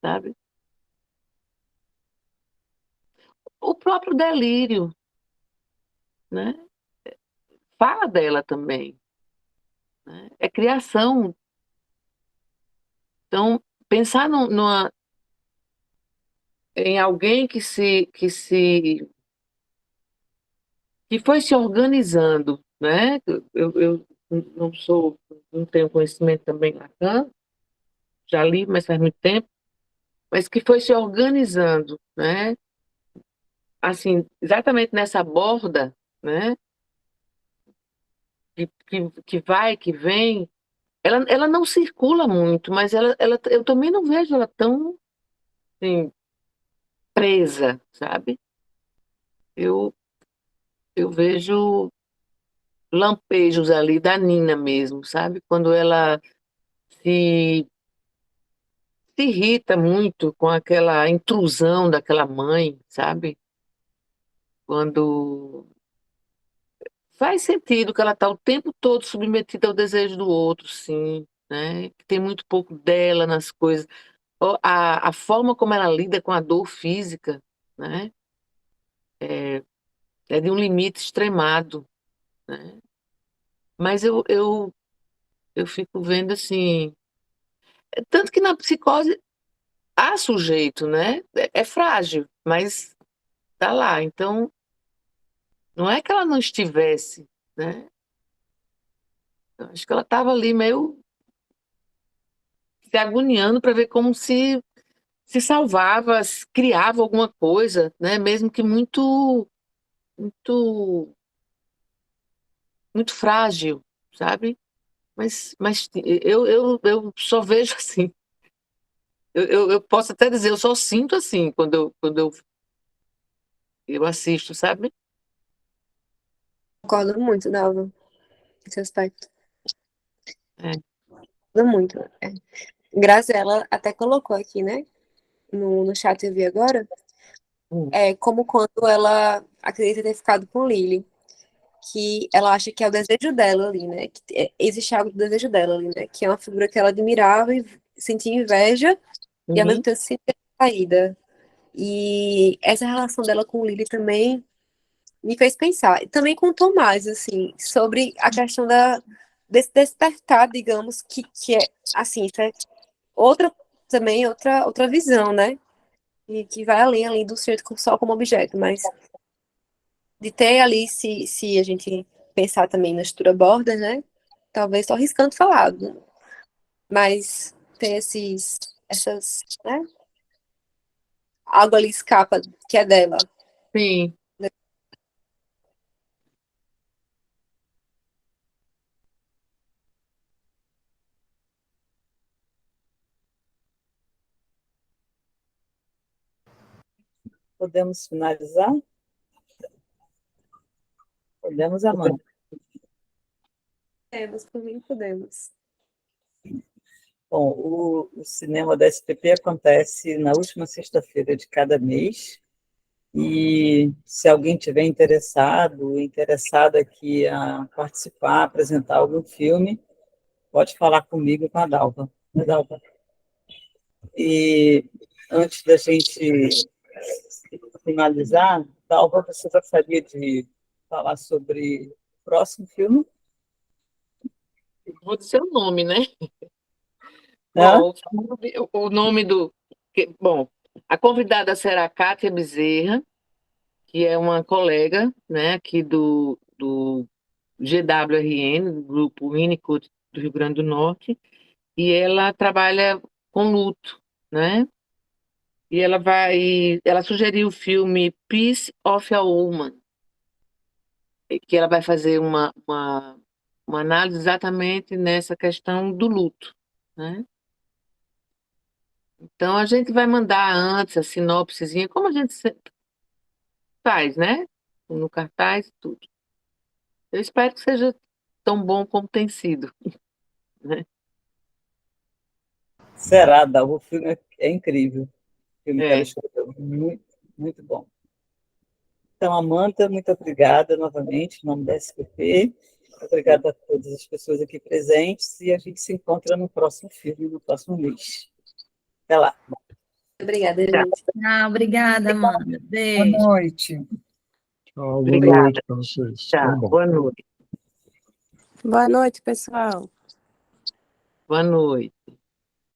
sabe? O próprio delírio, né? Fala dela também, né? É criação. Então, pensar em alguém que foi se organizando, né? Eu não tenho conhecimento também Lacan, já li, mas faz muito tempo, mas que foi se organizando, né? Assim, exatamente nessa borda, né? Que vai, que vem. Ela não circula muito, mas eu também não vejo ela tão, assim, presa, sabe? Eu, eu vejo lampejos ali da Nina mesmo, sabe? Quando ela se, se irrita muito com aquela intrusão daquela mãe, sabe? Quando faz sentido que ela está o tempo todo submetida ao desejo do outro, sim, né? Que tem muito pouco dela nas coisas. A forma como ela lida com a dor física, né? É de um limite extremado, né? Mas eu fico vendo assim, tanto que na psicose há sujeito, né? É frágil, mas tá lá. Então, não é que ela não estivesse, né? Eu acho que ela estava ali meio se agoniando para ver como se salvava, se criava alguma coisa, né? Mesmo que muito, muito frágil, sabe? Mas eu só vejo assim. Eu posso até dizer, eu só sinto assim quando eu assisto, sabe? Concordo muito, Dalva, nesse aspecto. É. Concordo muito. Grazi, ela até colocou aqui, né? No chat eu vi agora, Hum. como quando ela acredita ter ficado com Lily, que ela acha que é o desejo dela ali, né? Que existe algo do desejo dela ali, né? Que é uma figura que ela admirava e sentia inveja e ao mesmo Uhum. tempo se sentia saída. E essa relação dela com Lily também me fez pensar. E também com o Tomás, assim, sobre a questão desse despertar, digamos, que é, assim, isso é outra, também outra visão, né? E que vai além do sujeito só como objeto, mas de ter ali, se a gente pensar também na estrutura borda, né? Talvez estou arriscando falar, mas ter essas, né? Algo ali escapa que é dela, Sim. Podemos finalizar? Podemos, Amanda. Por mim podemos. Bom, o cinema da SPP acontece na última sexta-feira de cada mês, e se alguém tiver interessado aqui a participar, apresentar algum filme, pode falar comigo e com a Dalva. Né, Dalva? E antes da gente finalizar, Dalva, você gostaria de falar sobre o próximo filme? Vou dizer o nome, né? Hã? Bom, o nome do. Bom, a convidada será Kátia Bezerra, que é uma colega, né, aqui do GWRN, do Grupo Winnicott do Rio Grande do Norte, e ela trabalha com luto, né? E ela sugeriu o filme Piece of a Woman, que ela vai fazer uma análise exatamente nessa questão do luto, né? Então, a gente vai mandar antes a sinopsezinha, como a gente sempre faz, né? No cartaz, tudo. Eu espero que seja tão bom como tem sido, né? Será, Dalva, o filme é incrível. O filme que ela É, escreveu, muito, muito bom. Então, Amanda, muito obrigada novamente, em nome da SPP. Obrigada a todas as pessoas aqui presentes, e a gente se encontra no próximo filme, no próximo mês. Até lá. Obrigada, tá. gente. Ah, obrigada, Amanda. Boa Beijo. noite. Tchau, boa Obrigada. noite para vocês. Tudo Tchau. bom. Boa noite. Boa noite, pessoal. Boa noite.